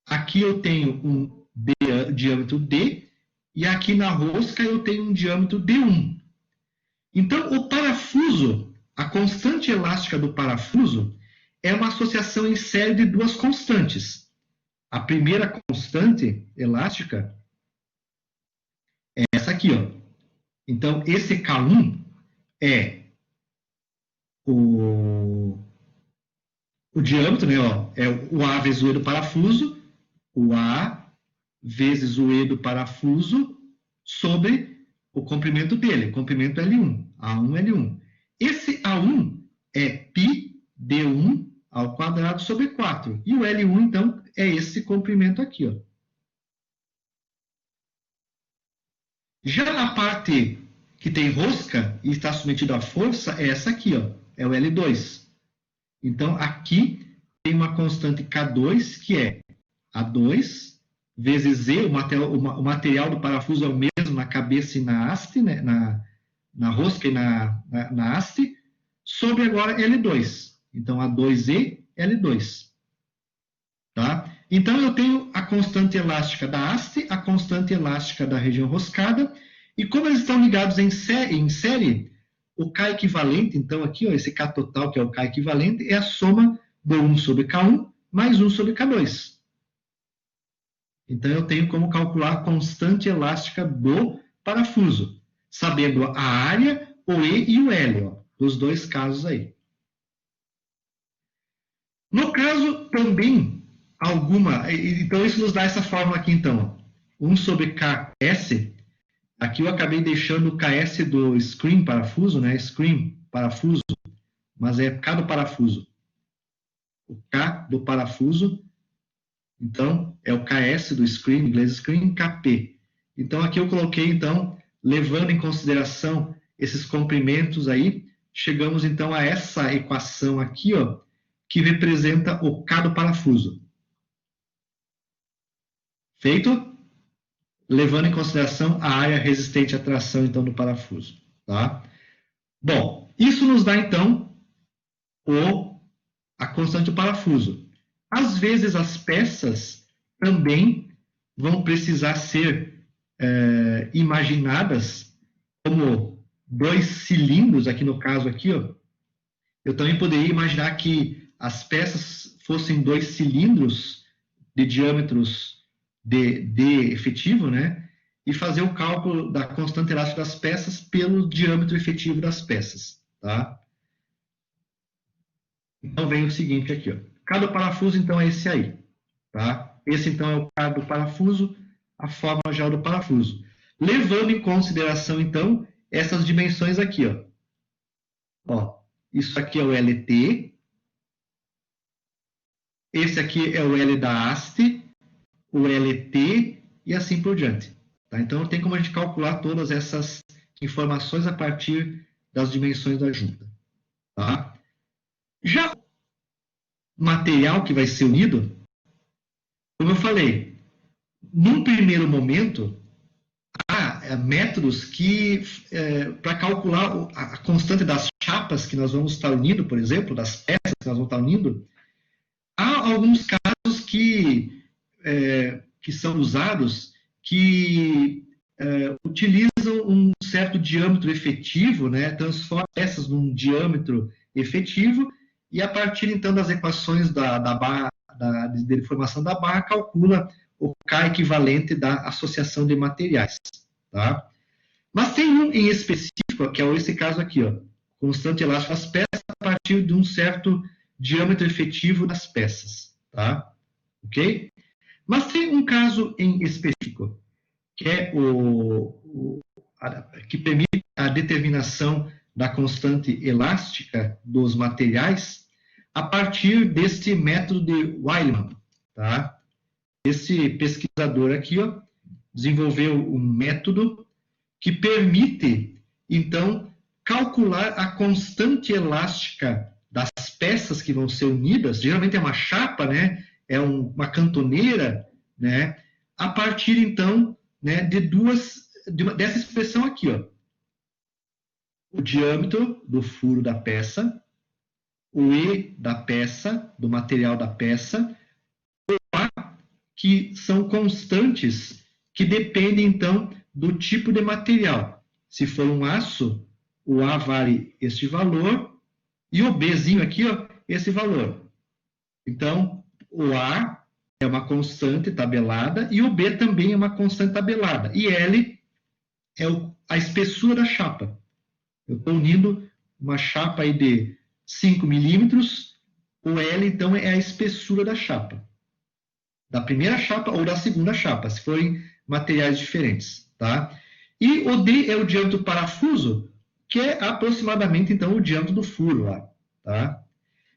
Aqui eu tenho um diâmetro D, e aqui na rosca eu tenho um diâmetro D1. Então, o parafuso, a constante elástica do parafuso, é uma associação em série de duas constantes. A primeira constante elástica é essa aqui, ó. Então, esse K1 é o diâmetro, né, ó, é o A vezes o E do parafuso, o A vezes o E do parafuso sobre o comprimento dele, o comprimento L1, A1, L1. Esse A1 é π D1 ao quadrado sobre 4. E o L1, então, é esse comprimento aqui, ó. Já a parte que tem rosca e está submetida à força é essa aqui, ó, é o L2. Então, aqui tem uma constante K2, que é A2 vezes Z, o material do parafuso é o mesmo na cabeça e na haste, né, na rosca e na haste, sobre agora L2. Então, A2E, L2. Tá? Então, eu tenho a constante elástica da haste, a constante elástica da região roscada, e como eles estão ligados em série, o K equivalente, então aqui, ó, esse K total, que é o K equivalente, é a soma do 1 sobre K1 mais 1 sobre K2. Então, eu tenho como calcular a constante elástica do parafuso, sabendo a área, o E e o L, ó, dos dois casos aí. No caso, também, então, isso nos dá essa fórmula aqui, então. 1 sobre Ks, aqui eu acabei deixando o Ks do screen parafuso, né? Screen parafuso, mas é K do parafuso. O K do parafuso, então, é o Ks do screen, em inglês screen, Kp. Então, aqui eu coloquei, então, levando em consideração esses comprimentos aí, chegamos, então, a essa equação aqui, ó, que representa o K do parafuso. Feito? Levando em consideração a área resistente à tração, então, do parafuso. Tá? Bom, isso nos dá, então, a constante do parafuso. Às vezes, as peças também vão precisar ser imaginadas como dois cilindros, aqui no caso aqui, ó. Eu também poderia imaginar que as peças fossem dois cilindros de diâmetros D efetivo, né? E fazer o cálculo da constante elástica das peças pelo diâmetro efetivo das peças, tá? Então, vem o seguinte aqui, ó. K do parafuso, então, é esse aí, tá? Esse, então, é o K do parafuso, a forma já do parafuso. Levando em consideração, então, essas dimensões aqui, ó. Ó, isso aqui é o LT, esse aqui é o L da haste, o LT e assim por diante. Tá? Então, tem como a gente calcular todas essas informações a partir das dimensões da junta. Tá? Já o material que vai ser unido, como eu falei, num primeiro momento, há métodos que, para calcular a constante das chapas que nós vamos estar unindo, por exemplo, das peças que nós vamos estar unindo, há alguns casos que são usados que utilizam um certo diâmetro efetivo, né, transformam peças num diâmetro efetivo, e a partir, então, das equações de deformação da barra, calcula o K equivalente da associação de materiais. Tá? Mas tem um em específico, que é esse caso aqui, ó, constante elástica das peças a partir de um certo diâmetro efetivo das peças. Tá? Ok? Mas tem um caso em específico, que é que permite a determinação da constante elástica dos materiais a partir deste método de Wileman. Tá? Esse pesquisador aqui, ó, desenvolveu um método que permite, então, calcular a constante elástica das peças que vão ser unidas, geralmente é uma chapa, né? É uma cantoneira, né? A partir, então, né, dessa expressão aqui, ó. O diâmetro do furo da peça, o E da peça, do material da peça, o A, que são constantes que dependem, então, do tipo de material. Se for um aço, o A vale este valor, e o Bzinho aqui, ó, esse valor. Então, o A é uma constante tabelada, e o B também é uma constante tabelada. E L é a espessura da chapa. Eu estou unindo uma chapa aí de 5 milímetros, o L, então, é a espessura da chapa. Da primeira chapa ou da segunda chapa, se forem materiais diferentes. Tá? E o D é o diâmetro do parafuso, que é aproximadamente, então, o diâmetro do furo lá. Tá?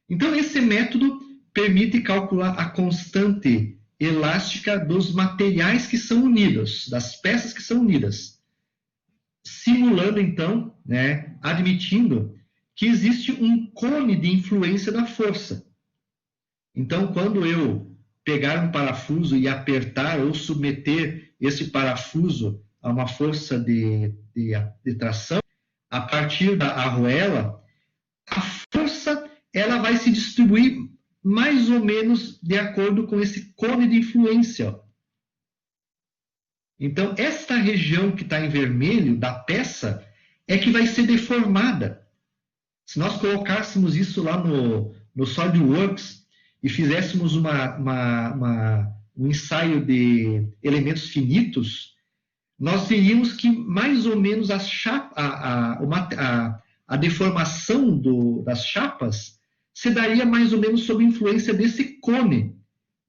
Então, esse método permite calcular a constante elástica dos materiais que são unidos, das peças que são unidas, simulando, então, né, admitindo que existe um cone de influência da força. Então, quando eu pegar um parafuso e apertar ou submeter esse parafuso a uma força de tração, a partir da arruela, a força ela vai se distribuir mais ou menos de acordo com esse cone de influência. Então, esta região que está em vermelho da peça é que vai ser deformada. Se nós colocássemos isso lá no SolidWorks e fizéssemos um ensaio de elementos finitos, nós veríamos que mais ou menos a deformação das chapas se daria mais ou menos sob influência desse cone,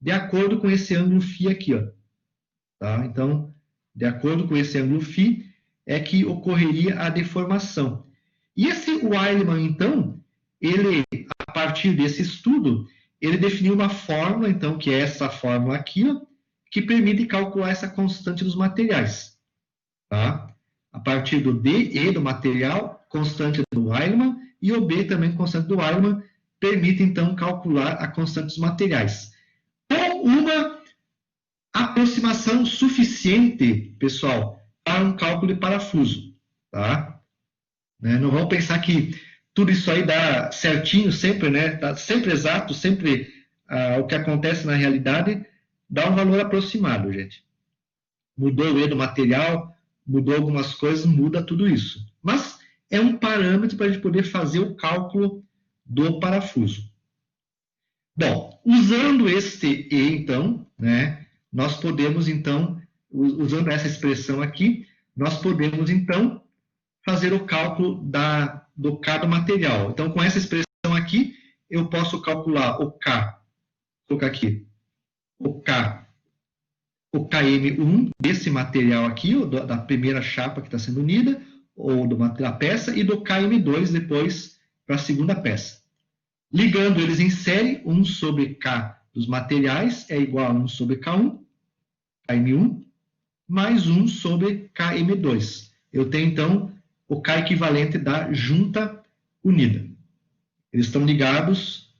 de acordo com esse ângulo φ aqui. Ó. Tá? Então, de acordo com esse ângulo φ, é que ocorreria a deformação. E esse Wileman, então, ele, a partir desse estudo, ele definiu uma fórmula, então, que é essa fórmula aqui, ó, que permite calcular essa constante dos materiais. Tá? A partir do D, E do material, constante do Wileman, e o B também constante do Wileman, permite, então, calcular a constante dos materiais. Com uma aproximação suficiente, pessoal, para um cálculo de parafuso. Tá? Não vamos pensar que tudo isso aí dá certinho sempre, né? Tá sempre exato, sempre o que acontece na realidade dá um valor aproximado, gente. Mudou o E do material, mudou algumas coisas, muda tudo isso. Mas é um parâmetro para a gente poder fazer o cálculo do parafuso. Bom, usando este E, então, né, nós podemos, então, usando essa expressão aqui, nós podemos, então, fazer o cálculo do K do material. Então, com essa expressão aqui, eu posso calcular o K, vou colocar aqui, o KM1 desse material aqui, da primeira chapa que está sendo unida, ou da peça, e do KM2 depois para a segunda peça. Ligando eles em série, 1 sobre K dos materiais é igual a 1 sobre K1, KM1, mais 1 sobre KM2. Eu tenho, então, o K equivalente da junta unida. Eles estão ligados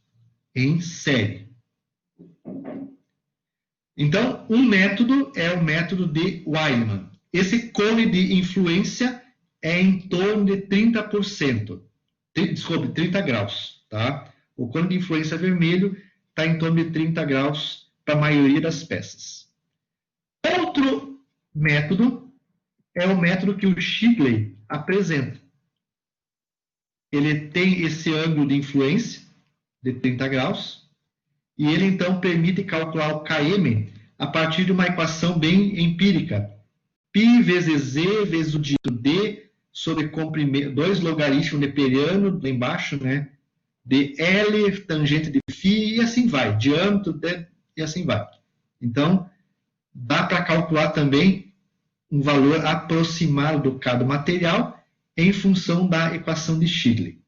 em série. Então, um método é o método de Wileman. Esse cone de influência é em torno de 30%. Desculpe, 30 graus. Tá? O cone de influência vermelho está em torno de 30 graus para a maioria das peças. Outro método é o método que o Shigley apresenta. ele tem esse ângulo de influência de 30 graus, e ele então permite calcular o km a partir de uma equação bem empírica. Π vezes Z vezes o dígito D sobre 2 logaritmos neperiano, lá embaixo, né? De L, tangente de φ, e assim vai, diâmetro, e assim vai. Então, dá para calcular também um valor aproximado do K do material em função da equação de Stigley.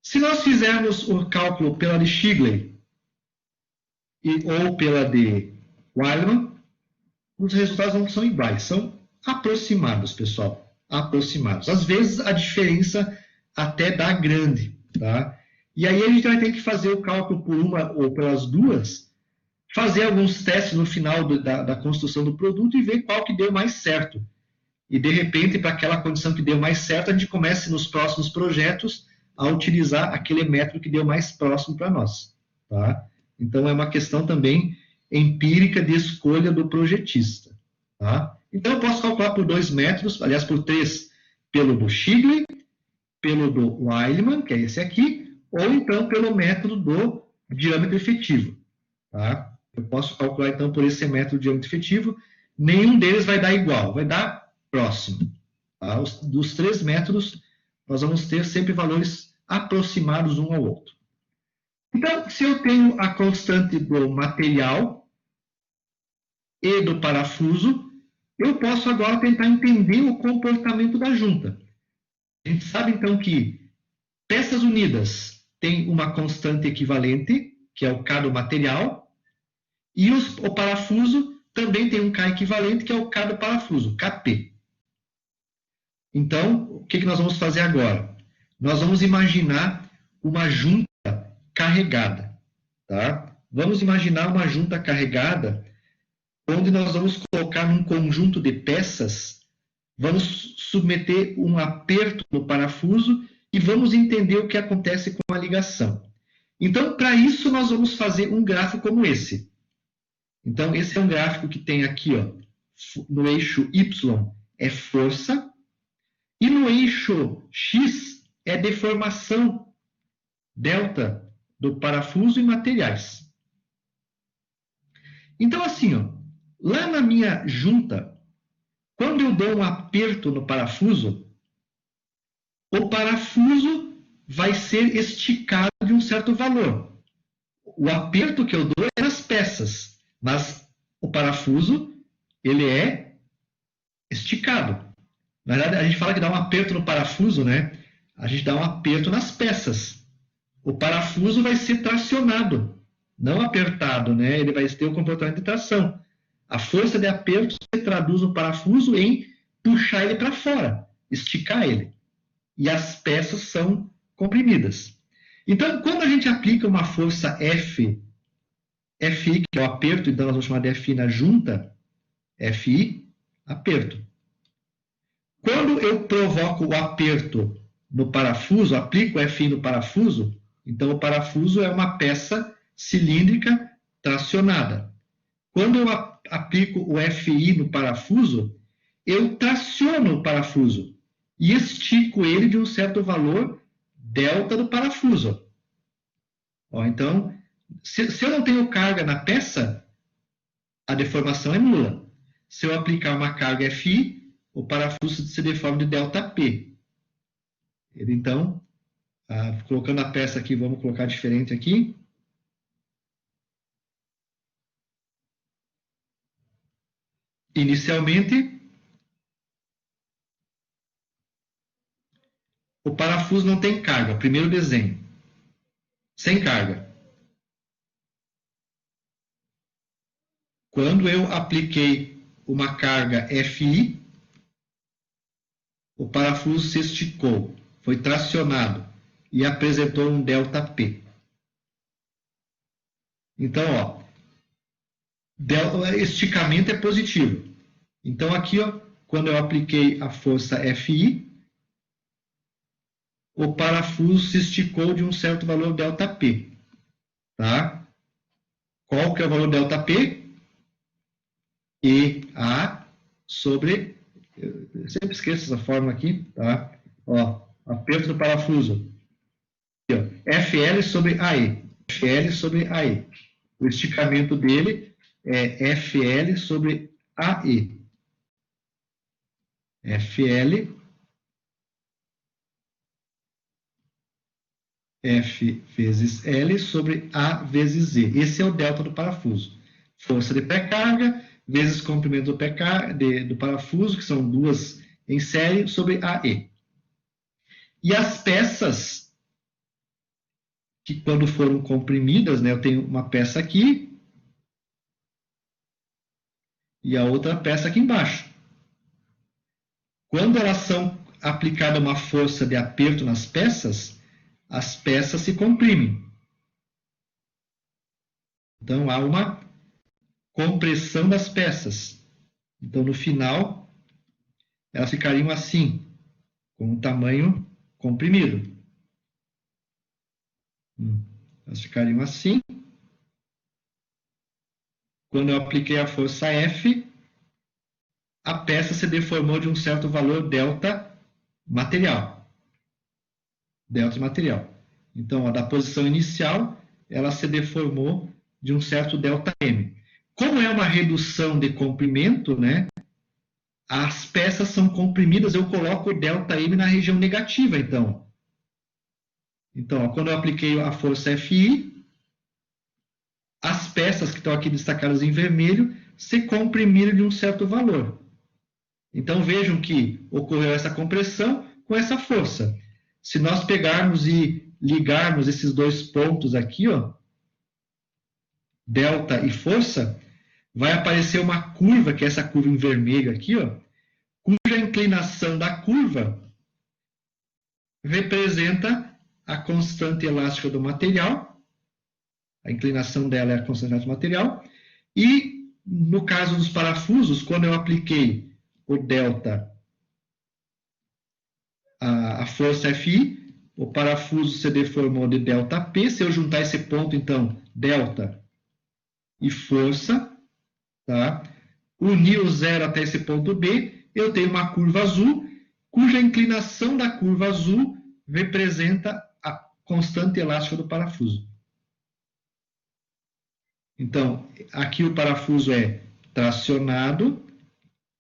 Se nós fizermos o cálculo pela de Stigley ou pela de Wileman, os resultados não são iguais, são aproximados, pessoal, aproximados. Às vezes a diferença até dá grande, tá? E aí a gente vai ter que fazer o cálculo por uma ou pelas duas, fazer alguns testes no final da construção do produto e ver qual que deu mais certo. E, de repente, para aquela condição que deu mais certo, a gente comece nos próximos projetos a utilizar aquele método que deu mais próximo para nós. Tá? Então, é uma questão também empírica de escolha do projetista. Tá? Então, eu posso calcular por 2 métodos, aliás, por 3, pelo do Stigley, pelo do Wileman, que é esse aqui, ou então pelo método do diâmetro efetivo. Tá? Eu posso calcular, então, por esse método de diâmetro efetivo. Nenhum deles vai dar igual, vai dar próximo. Tá? Dos 3 métodos, nós vamos ter sempre valores aproximados um ao outro. Então, se eu tenho a constante do material e do parafuso, eu posso agora tentar entender o comportamento da junta. A gente sabe, então, que peças unidas têm uma constante equivalente, que é o K do material, e o parafuso também tem um K equivalente, que é o K do parafuso, Kp. Então, o que nós vamos fazer agora? Nós vamos imaginar uma junta carregada. Tá? Vamos imaginar uma junta carregada onde nós vamos colocar num conjunto de peças, vamos submeter um aperto no parafuso e vamos entender o que acontece com a ligação. Então, para isso, nós vamos fazer um gráfico como esse. Então, esse é um gráfico que tem aqui, ó, no eixo Y é força, e no eixo X é deformação, delta, do parafuso e materiais. Então, assim, ó, lá na minha junta, quando eu dou um aperto no parafuso, o parafuso vai ser esticado de um certo valor. O aperto que eu dou é nas peças, mas o parafuso, ele é esticado. Na verdade, a gente fala que dá um aperto no parafuso, né? A gente dá um aperto nas peças. O parafuso vai ser tracionado, não apertado, né? Ele vai ter o comportamento de tração. A força de aperto se traduz no parafuso em puxar ele para fora, esticar ele. E as peças são comprimidas. Então, quando a gente aplica uma força F, Fi, que é o aperto, então nós vamos chamar de Fi na junta, Fi, aperto. Quando eu provoco o aperto no parafuso, aplico o Fi no parafuso, então o parafuso é uma peça cilíndrica tracionada. Quando eu aplico o Fi no parafuso, eu traciono o parafuso e estico ele de um certo valor delta do parafuso. Ó, então, se eu não tenho carga na peça, a deformação é nula. Se eu aplicar uma carga Fi, o parafuso se deforma de ΔP. Então, colocando a peça aqui, vamos colocar diferente aqui. Inicialmente, o parafuso não tem carga. Primeiro desenho. Sem carga. Quando eu apliquei uma carga Fi, o parafuso se esticou, foi tracionado e apresentou um ΔP. Então, ó, esticamento é positivo. Então, aqui, ó, quando eu apliquei a força Fi, o parafuso se esticou de um certo valor ΔP. Tá? Qual que é o valor ΔP? EA sobre... Eu sempre esqueço essa fórmula aqui. Tá? Ó, aperto do parafuso. Aqui, ó, FL sobre AE. FL sobre AE. O esticamento dele é FL sobre AE. FL, F vezes L sobre A vezes Z. Esse é o delta do parafuso. Força de pré-carga vezes comprimento do parafuso, que são duas em série, sobre AE. E as peças, que quando foram comprimidas, né, eu tenho uma peça aqui e a outra peça aqui embaixo. Quando elas são aplicada uma força de aperto nas peças, as peças se comprimem. Então, há uma compressão das peças. Então, no final, elas ficariam assim, com um tamanho comprimido. Elas ficariam assim. Quando eu apliquei a força F, a peça se deformou de um certo valor delta material. Delta material. Então, da posição inicial, ela se deformou de um certo ΔM. Como é uma redução de comprimento, né, as peças são comprimidas, eu coloco o ΔM na região negativa, então. Então, ó, quando eu apliquei a força FI, as peças que estão aqui destacadas em vermelho se comprimiram de um certo valor. Então, vejam que ocorreu essa compressão com essa força. Se nós pegarmos e ligarmos esses dois pontos aqui, ó, delta e força, vai aparecer uma curva, que é essa curva em vermelho aqui, ó, cuja inclinação da curva representa a constante elástica do material. A inclinação dela é a constante elástica do material. E, no caso dos parafusos, quando eu apliquei o delta, a força FI, o parafuso se deformou de ΔP. Se eu juntar esse ponto, então, delta e força, tá? Unir o zero até esse ponto B, eu tenho uma curva azul, cuja inclinação da curva azul representa a constante elástica do parafuso. Então, aqui o parafuso é tracionado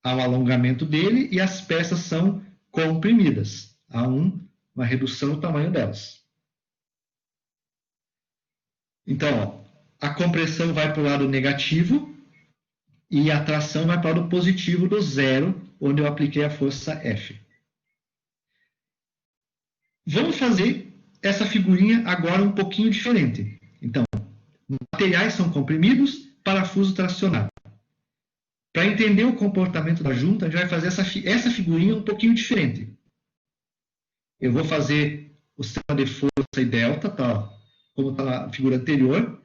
ao alongamento dele e as peças são comprimidas. Há uma redução do tamanho delas. Então, ó, a compressão vai para o lado negativo e a tração vai para o lado positivo do zero, onde eu apliquei a força F. Vamos fazer essa figurinha agora um pouquinho diferente. Então, materiais são comprimidos, parafuso tracionado. Para entender o comportamento da junta, a gente vai fazer essa figurinha um pouquinho diferente. Eu vou fazer o sistema de força e delta, tá? Como está na figura anterior.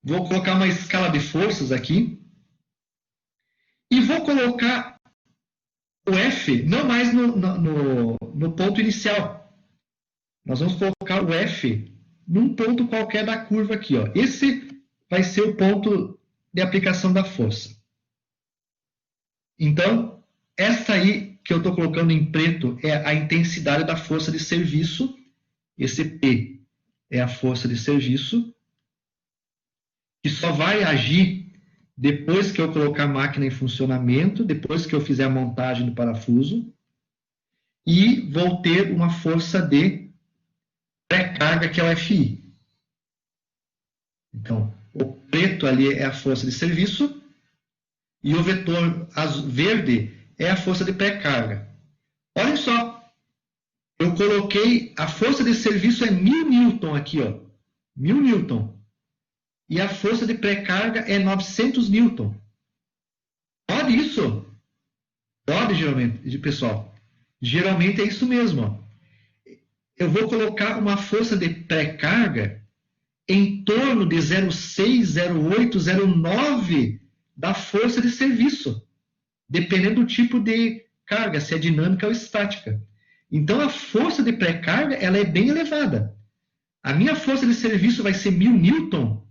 Vou colocar uma escala de forças aqui. E vou colocar o F não mais no ponto inicial. Nós vamos colocar o F num ponto qualquer da curva aqui, ó. Esse vai ser o ponto de aplicação da força. Então, essa aí que eu estou colocando em preto é a intensidade da força de serviço. Esse P é a força de serviço, que só vai agir depois que eu colocar a máquina em funcionamento, depois que eu fizer a montagem do parafuso, e vou ter uma força de pré-carga, que é o FI. Então, o preto ali é a força de serviço, e o vetor verde é a força de pré-carga. Olhem só, eu coloquei, a força de serviço é 1000 newton aqui, ó, 1000 newton. E a força de pré-carga é 900 newton. Pode isso? Pode, geralmente, pessoal. Geralmente é isso mesmo, ó. Eu vou colocar uma força de pré-carga em torno de 0,6, 0,8, 0,9 da força de serviço, dependendo do tipo de carga, se é dinâmica ou estática. Então, a força de pré-carga ela é bem elevada. A minha força de serviço vai ser 1000 newton,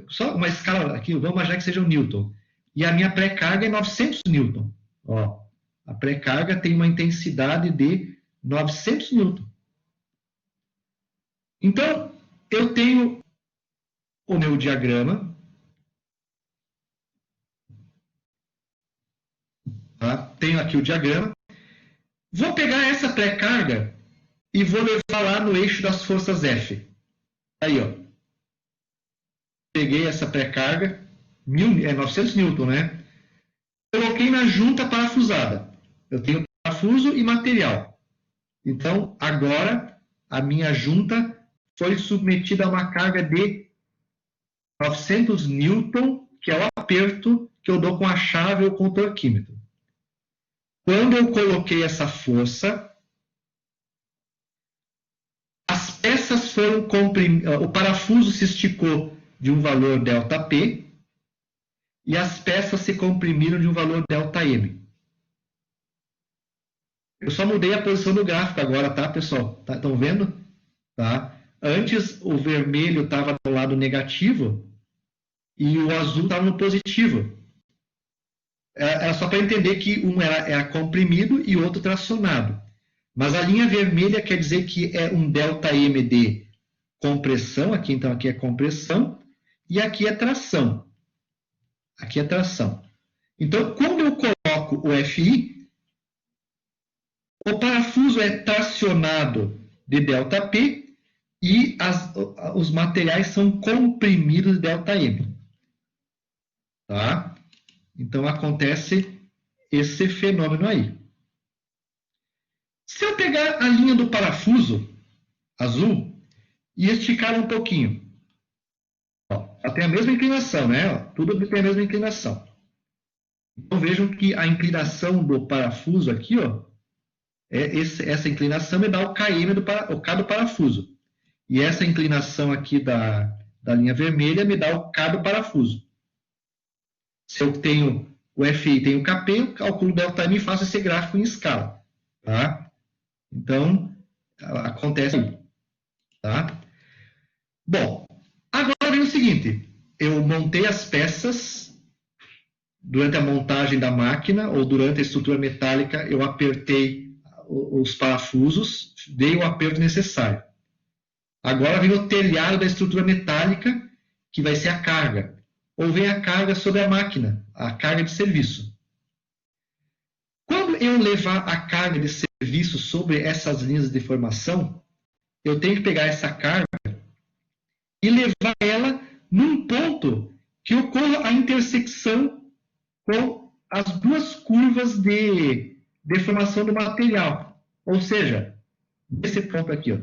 só uma escala aqui, vamos imaginar que seja um newton, e a minha pré-carga é 900 newton. Ó. A pré-carga tem uma intensidade de 900 newton. Então, eu tenho o meu diagrama. Tá? Tenho aqui o diagrama. Vou pegar essa pré-carga e vou levar lá no eixo das forças F. Aí, ó. Peguei essa pré-carga, 900 newton, né? Coloquei na junta parafusada. Eu tenho parafuso e material. Então, agora, a minha junta foi submetida a uma carga de 900 newton, que é o aperto que eu dou com a chave ou com o torquímetro. Quando eu coloquei essa força, as peças foram comprimidas, o parafuso se esticou de um valor ΔP e as peças se comprimiram de um valor ΔM. Eu só mudei a posição do gráfico agora, tá, pessoal? Estão vendo? Tá? Antes, o vermelho estava do lado negativo e o azul estava no positivo. Era só para entender que um era comprimido e o outro tracionado. Mas a linha vermelha quer dizer que é um ΔM de compressão, então aqui é compressão, e aqui é tração. Aqui é tração. Então, quando eu coloco o FI, o parafuso é tracionado de ΔP e os materiais são comprimidos de ΔM. Tá? Então, acontece esse fenômeno aí. Se eu pegar a linha do parafuso azul e esticar um pouquinho, ó, tem a mesma inclinação, né? Ó, tudo tem a mesma inclinação. Então, vejam que a inclinação do parafuso aqui, ó, essa inclinação me dá o KM o K do parafuso. E essa inclinação aqui da linha vermelha me dá o K do parafuso. Se eu tenho o FI e tenho o KP, eu calculo o ΔM e faço esse gráfico em escala. Tá? Então, acontece aí. Tá? Bom, agora vem o seguinte. Eu montei as peças durante a montagem da máquina ou durante a estrutura metálica, eu apertei os parafusos, dei o aperto necessário. Agora vem o telhado da estrutura metálica, que vai ser a carga. Ou vem a carga sobre a máquina, a carga de serviço. Quando eu levar a carga de serviço sobre essas linhas de deformação, eu tenho que pegar essa carga e levar ela num ponto que ocorra a intersecção com as duas curvas de deformação do material. Ou seja, esse ponto aqui. Ó.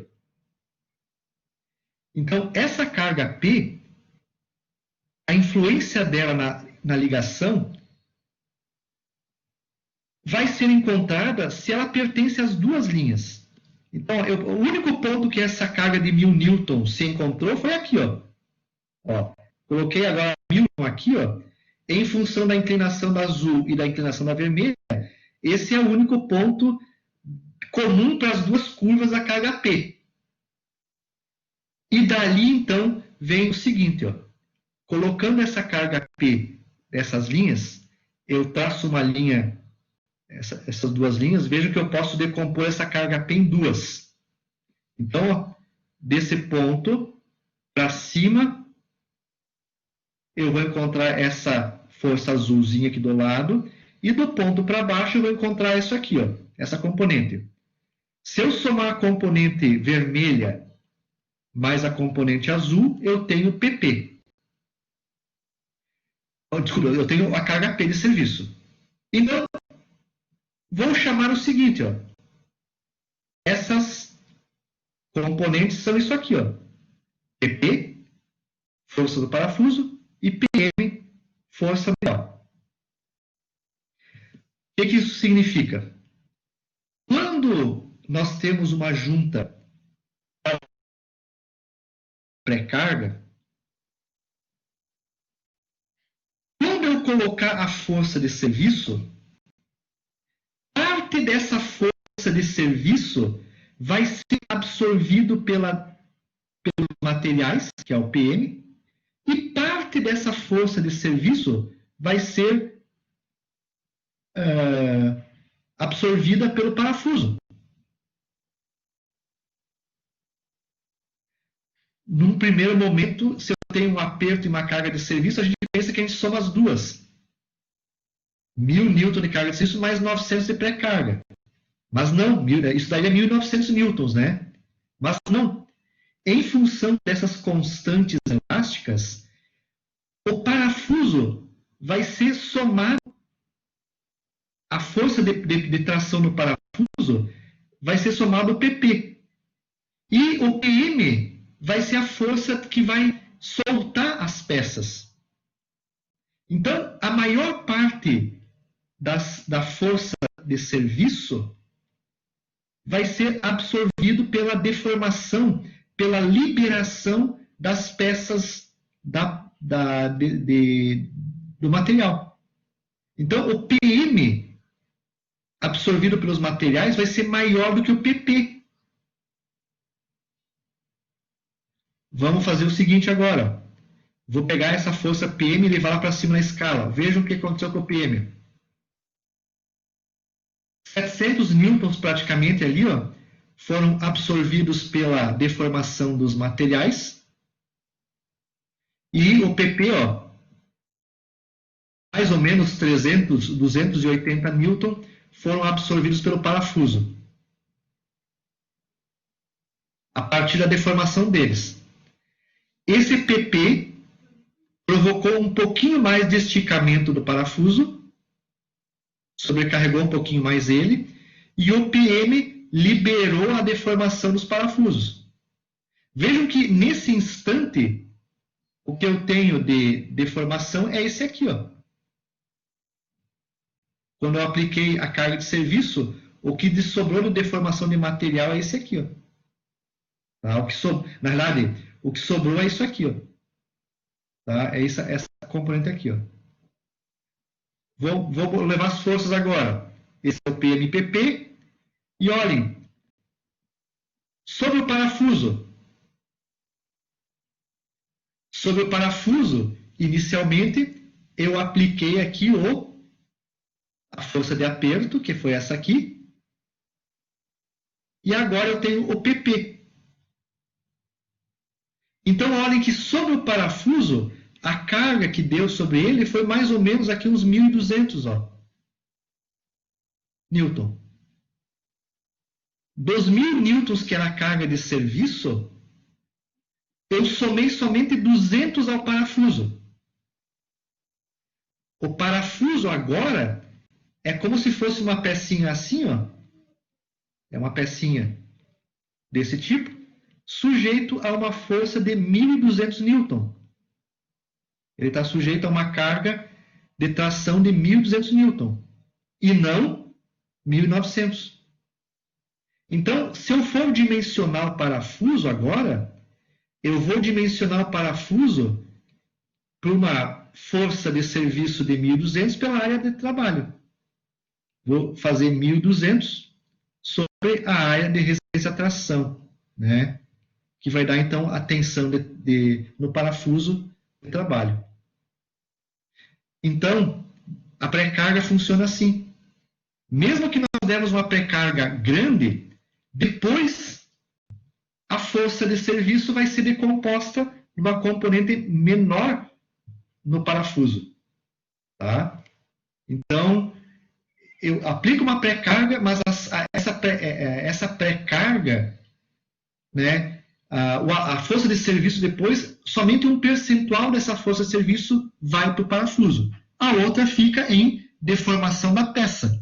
Então, essa carga P, a influência dela na ligação vai ser encontrada se ela pertence às duas linhas. Então, o único ponto que essa carga de 1000 newton se encontrou foi aqui. Ó, coloquei agora 1000 aqui, ó, em função da inclinação da azul e da inclinação da vermelha. Esse é o único ponto comum para as duas curvas da carga P. E dali, então, vem o seguinte, ó. Colocando essa carga P dessas linhas, eu traço uma linha, essas duas linhas, vejo que eu posso decompor essa carga P em duas. Então, ó, desse ponto para cima, eu vou encontrar essa força azulzinha aqui do lado, e do ponto para baixo eu vou encontrar isso aqui, ó, essa componente. Se eu somar a componente vermelha mais a componente azul, eu tenho PP. Desculpa, eu tenho a carga P de serviço. Então, vou chamar o seguinte, ó. Essas componentes são isso aqui, ó. PP, força do parafuso, e PM, força material. O que isso significa? Quando nós temos uma junta pré-carga, quando eu colocar a força de serviço, parte dessa força de serviço vai ser absorvido pelos materiais, que é o PM, e parte dessa força de serviço vai ser absorvida pelo parafuso. Num primeiro momento, se eu tenho um aperto e uma carga de serviço, a gente pensa que a gente soma as duas. 1000 newton de carga de serviço mais 900 de pré-carga. Mas não, isso daí é 1900 newtons, né? Mas não. Em função dessas constantes elásticas, o parafuso vai ser somado, a força de tração no parafuso vai ser somado ao PP. E o PM vai ser a força que vai soltar as peças. Então, a maior parte da força de serviço vai ser absorvido pela deformação, pela liberação das peças do material. Então, o PM absorvido pelos materiais vai ser maior do que o PP. Vamos fazer o seguinte agora. Vou pegar essa força PM e levar para cima na escala. Vejam o que aconteceu com o PM. 700 newtons praticamente ali, ó, foram absorvidos pela deformação dos materiais. E o PP, ó, mais ou menos 280 newton foram absorvidos pelo parafuso. A partir da deformação deles. Esse PP provocou um pouquinho mais de esticamento do parafuso, sobrecarregou um pouquinho mais ele, e o PM liberou a deformação dos parafusos. Vejam que nesse instante, o que eu tenho de deformação é esse aqui, ó. Quando eu apliquei a carga de serviço, o que sobrou de deformação de material é esse aqui, ó. Tá? Na verdade, o que sobrou é isso aqui, ó. Tá? É essa componente aqui, ó. Vou levar as forças agora. Esse é o PMPP. E olhem, sobre o parafuso. Sobre o parafuso, inicialmente, eu apliquei aqui a força de aperto, que foi essa aqui. E agora eu tenho o PP. Então, olhem que sobre o parafuso, a carga que deu sobre ele foi mais ou menos aqui uns 1.200, ó, newton. Dos 1.000 newtons que era a carga de serviço, eu somei somente 200 ao parafuso. O parafuso agora é como se fosse uma pecinha assim, ó. É uma pecinha desse tipo, sujeito a uma força de 1.200 newton. Ele está sujeito a uma carga de tração de 1.200 newton e não 1.900. Então, se eu for dimensionar o parafuso agora, eu vou dimensionar o parafuso por uma força de serviço de 1.200 pela área de trabalho. Vou fazer 1.200 sobre a área de resistência à tração, né? Que vai dar, então, a tensão no parafuso de trabalho. Então, a pré-carga funciona assim. Mesmo que nós demos uma pré-carga grande, depois a força de serviço vai ser decomposta numa componente menor no parafuso. Tá? Então, eu aplico uma pré-carga, mas essa pré-carga, né, a força de serviço depois, somente um percentual dessa força de serviço vai para o parafuso. A outra fica em deformação da peça.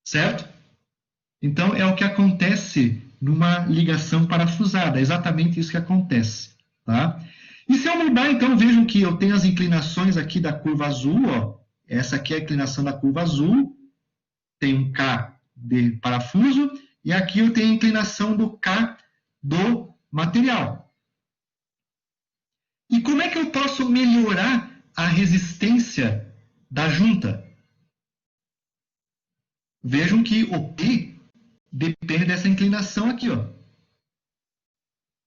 Certo? Então, é o que acontece numa ligação parafusada. É exatamente isso que acontece. Tá? E se eu mudar, então, vejam que eu tenho as inclinações aqui da curva azul. Ó. Essa aqui é a inclinação da curva azul. Tem um K de parafuso. E aqui eu tenho a inclinação do K do material. E como é que eu posso melhorar a resistência da junta? Vejam que o P depende dessa inclinação aqui, ó.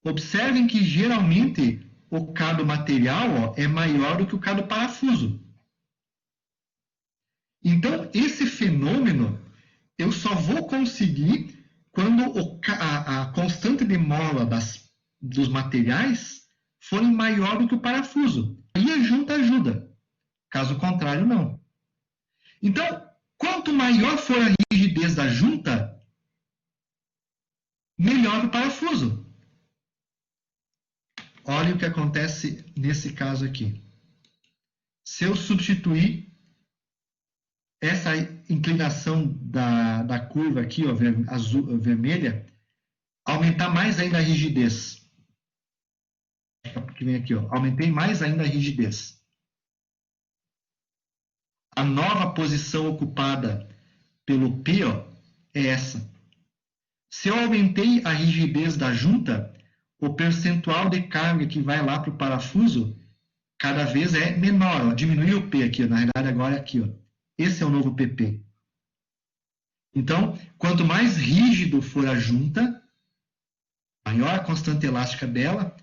Observem que geralmente o K do material, ó, é maior do que o K do parafuso. Então, esse fenômeno eu só vou conseguir quando a constante de mola dos materiais for maior do que o parafuso. Aí a junta ajuda. Caso contrário, não. Então, quanto maior for a rigidez da junta, melhor o parafuso. Olha o que acontece nesse caso aqui. Se eu substituir essa inclinação da curva aqui, ó, azul, vermelha, aumentar mais ainda a rigidez. Que vem aqui, ó, aumentei mais ainda a rigidez. A nova posição ocupada pelo P, ó, é essa. Se eu aumentei a rigidez da junta, o percentual de carga que vai lá para o parafuso cada vez é menor. Ó. Diminuiu o P aqui, ó. Na realidade agora é aqui. Ó. Esse é o novo PP. Então, quanto mais rígido for a junta, maior a constante elástica dela,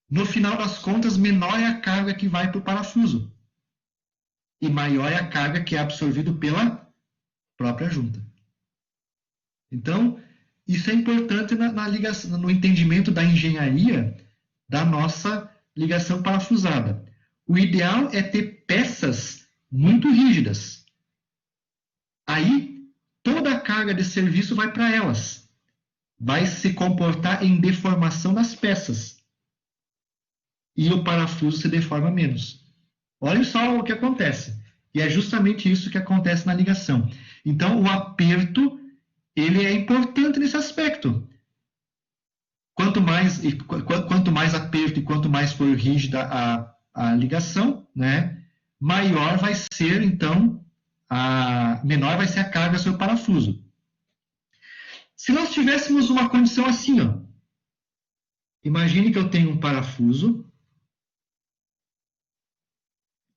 no final das contas, menor é a carga que vai para o parafuso. E maior é a carga que é absorvida pela própria junta. Então, isso é importante na ligação, no entendimento da engenharia da nossa ligação parafusada. O ideal é ter peças muito rígidas. Aí, toda a carga de serviço vai para elas. Vai se comportar em deformação das peças. E o parafuso se deforma menos. Olha só o que acontece. E é justamente isso que acontece na ligação. Então, o aperto ele é importante nesse aspecto. Quanto mais aperto e quanto mais for rígida a ligação, né, maior vai ser, então, menor vai ser a carga sobre o parafuso. Se nós tivéssemos uma condição assim, ó, imagine que eu tenho um parafuso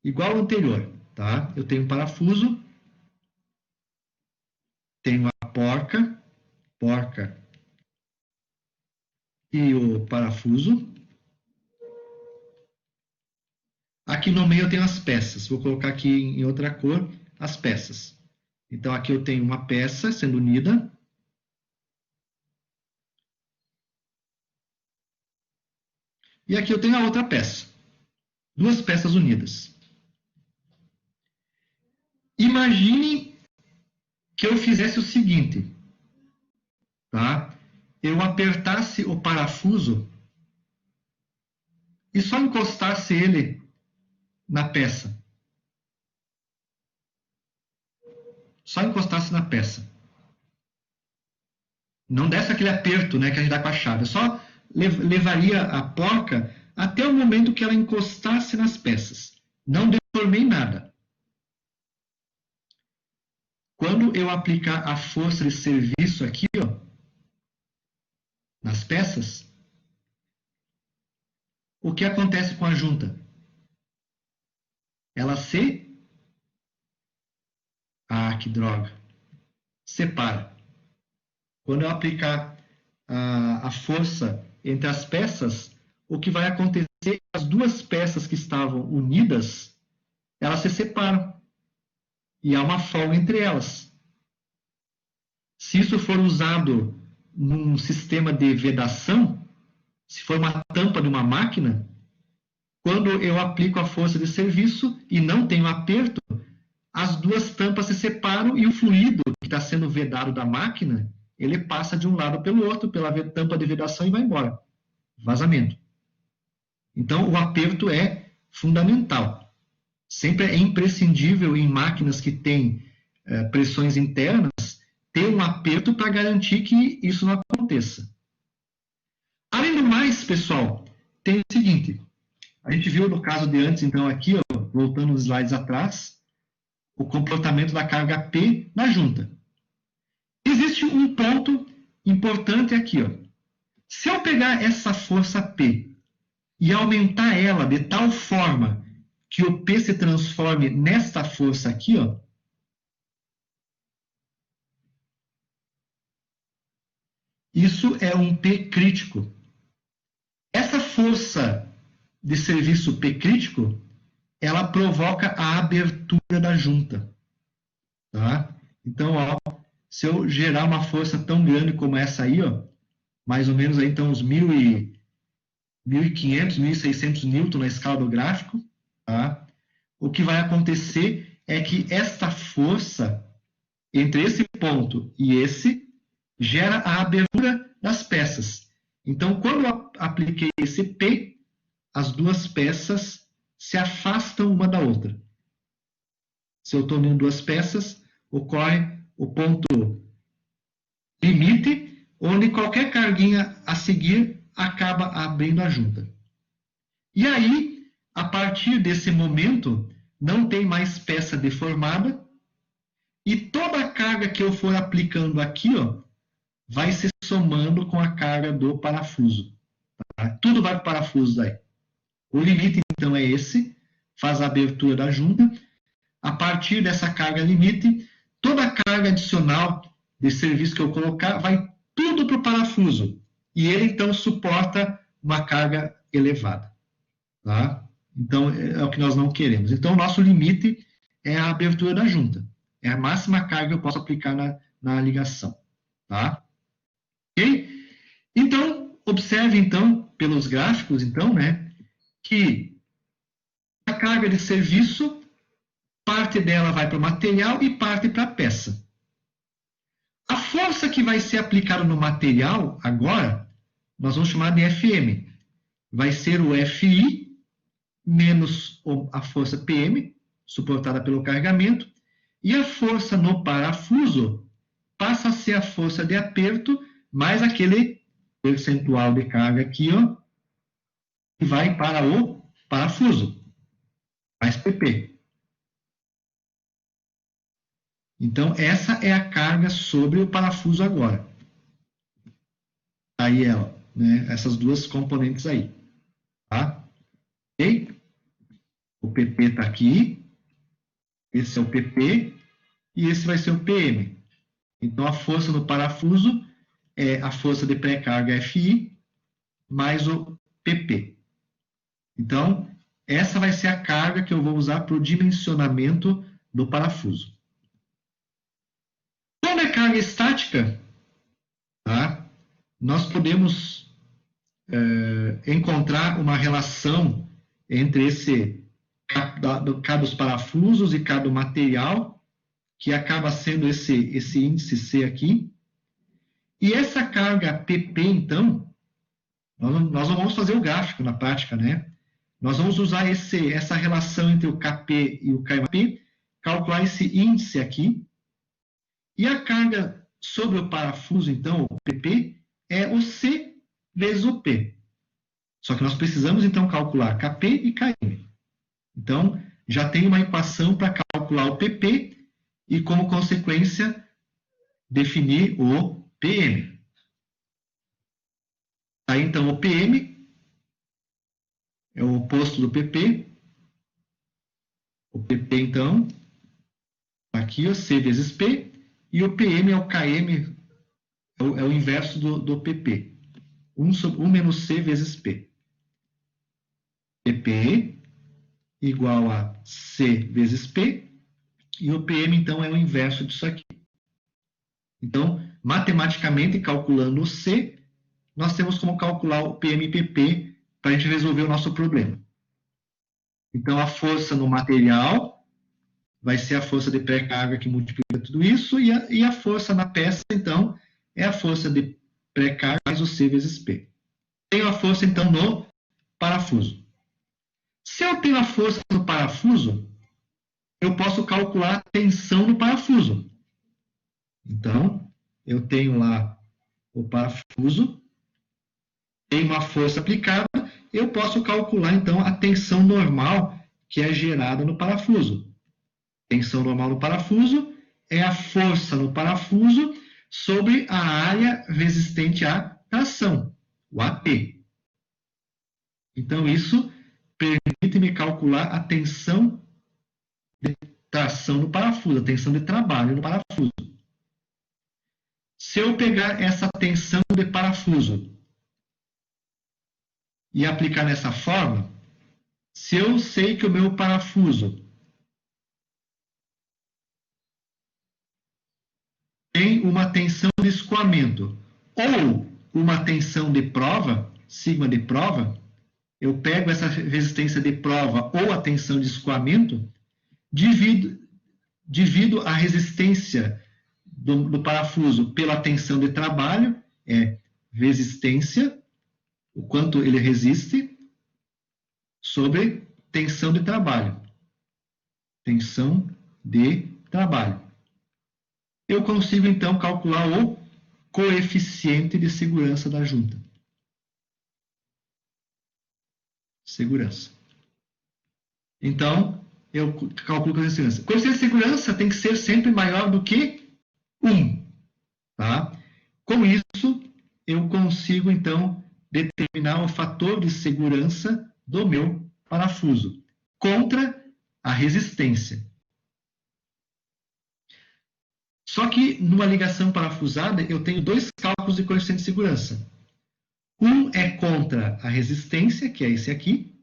igual ao anterior, tá? Eu tenho um parafuso, tenho a porca e o parafuso. Aqui no meio eu tenho as peças. Vou colocar aqui em outra cor as peças. Então aqui eu tenho uma peça sendo unida. E aqui eu tenho a outra peça. Duas peças unidas. Imagine que eu fizesse o seguinte, tá? Eu apertasse o parafuso e só encostasse ele na peça. Só encostasse na peça. Não desse aquele aperto, né, que a gente dá com a chave. Eu só levaria a porca até o momento que ela encostasse nas peças. Não deformei nada. Quando eu aplicar a força de serviço aqui, ó, nas peças, o que acontece com a junta? Ela se... Ah, que droga! Separa. Quando eu aplicar a força entre as peças, o que vai acontecer é que as duas peças que estavam unidas, elas se separam. E há uma folga entre elas. Se isso for usado num sistema de vedação, se for uma tampa de uma máquina, quando eu aplico a força de serviço e não tenho aperto, as duas tampas se separam e o fluido que está sendo vedado da máquina, ele passa de um lado pelo outro, pela tampa de vedação e vai embora. Vazamento. Então, o aperto é fundamental. Sempre é imprescindível em máquinas que têm pressões internas ter um aperto para garantir que isso não aconteça. Além do mais, pessoal, tem o seguinte. A gente viu no caso de antes, então, aqui, ó, voltando os slides atrás, o comportamento da carga P na junta. Existe um ponto importante aqui, ó. Se eu pegar essa força P e aumentar ela de tal forma que o P se transforme nesta força aqui, ó, isso é um P crítico. Essa força de serviço P crítico, ela provoca a abertura da junta. tá? Então, ó, se eu gerar uma força tão grande como essa aí, ó, mais ou menos aí, então, uns 1.500, 1.600 newton na escala do gráfico, tá? O que vai acontecer é que esta força entre esse ponto e esse gera a abertura das peças. Então, quando eu apliquei esse P, as duas peças se afastam uma da outra. Se eu estou unindo duas peças, ocorre o ponto limite, onde qualquer carguinha a seguir acaba abrindo a junta. E aí, a partir desse momento, não tem mais peça deformada, e toda a carga que eu for aplicando aqui, ó, vai se somando com a carga do parafuso. Tá? Tudo vai para o parafuso daí. O limite, então, é esse, faz a abertura da junta. A partir dessa carga limite, toda a carga adicional de serviço que eu colocar vai tudo para o parafuso. E ele, então, suporta uma carga elevada. Tá? Então, é o que nós não queremos. Então, o nosso limite é a abertura da junta. É a máxima carga que eu posso aplicar na ligação. Tá? Ok? Então, observe, então, pelos gráficos, então, né, que a carga de serviço, parte dela vai para o material e parte para a peça. A força que vai ser aplicada no material, agora, nós vamos chamar de FM. Vai ser o FI menos a força PM, suportada pelo carregamento, e a força no parafuso passa a ser a força de aperto mais aquele percentual de carga aqui, ó, que vai para o parafuso, mais PP. Então, essa é a carga sobre o parafuso agora. Aí ela, né? Essas duas componentes aí. Tá? Ok? O PP está aqui. Esse é o PP. E esse vai ser o PM. Então, a força no parafuso é a força de pré-carga FI mais o PP. Então, essa vai ser a carga que eu vou usar para o dimensionamento do parafuso. Quando é carga estática, tá? Nós podemos encontrar uma relação entre esse cada dos parafusos e cada material, que acaba sendo esse índice C aqui. E essa carga PP, então, nós não vamos fazer o gráfico na prática, né? Nós vamos usar essa relação entre o KP e o KMP, calcular esse índice aqui. E a carga sobre o parafuso, então, o PP, é o C vezes o P. Só que nós precisamos, então, calcular KP e KM. Então, já tem uma equação para calcular o PP e, como consequência, definir o PM. Aí, então, o PM é o oposto do PP. O PP, então, aqui, ó, C vezes P. E o PM é o KM, é o inverso do PP. 1 menos C vezes P. PP igual a C vezes P. E o PM, então, é o inverso disso aqui. Então, matematicamente, calculando o C, nós temos como calcular o PM e PP para a gente resolver o nosso problema. Então, a força no material vai ser a força de pré-carga que multiplica tudo isso, e a força na peça, então, é a força de pré-carga mais o C vezes P. Tenho a força, então, no parafuso. Se eu tenho a força no parafuso, eu posso calcular a tensão no parafuso. Então, eu tenho lá o parafuso, tem uma força aplicada, eu posso calcular, então, a tensão normal que é gerada no parafuso. Tensão normal no parafuso é a força no parafuso sobre a área resistente à tração, o AP. Então, isso permite-me calcular a tensão de tração no parafuso, a tensão de trabalho no parafuso. Se eu pegar essa tensão de parafuso e aplicar nessa forma, se eu sei que o meu parafuso tem uma tensão de escoamento ou uma tensão de prova, sigma de prova, eu pego essa resistência de prova ou a tensão de escoamento, divido a resistência do parafuso pela tensão de trabalho, é resistência, o quanto ele resiste, sobre tensão de trabalho. Tensão de trabalho. Eu consigo, então, calcular o coeficiente de segurança da junta. Segurança. Então, eu calculo o coeficiente de segurança. O coeficiente de segurança tem que ser sempre maior do que 1. Tá? Com isso, eu consigo, então, determinar o fator de segurança do meu parafuso contra a resistência. Só que, numa ligação parafusada, eu tenho dois cálculos de coeficiente de segurança. Um é contra a resistência, que é esse aqui,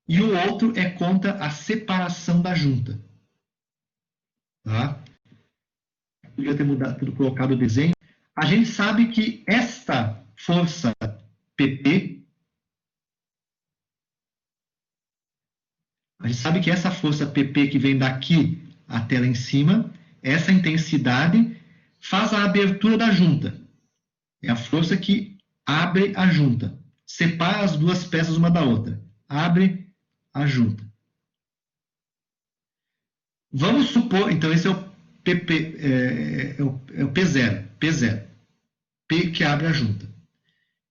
e o outro é contra a separação da junta. Tá? Podia ter colocado o desenho. A gente sabe que esta força PP, a gente sabe que essa força PP que vem daqui até lá em cima, essa intensidade faz a abertura da junta. É a força que abre a junta. Separa as duas peças uma da outra. Abre a junta. Vamos supor, então esse é o PP, é o P0. P0. P que abre a junta.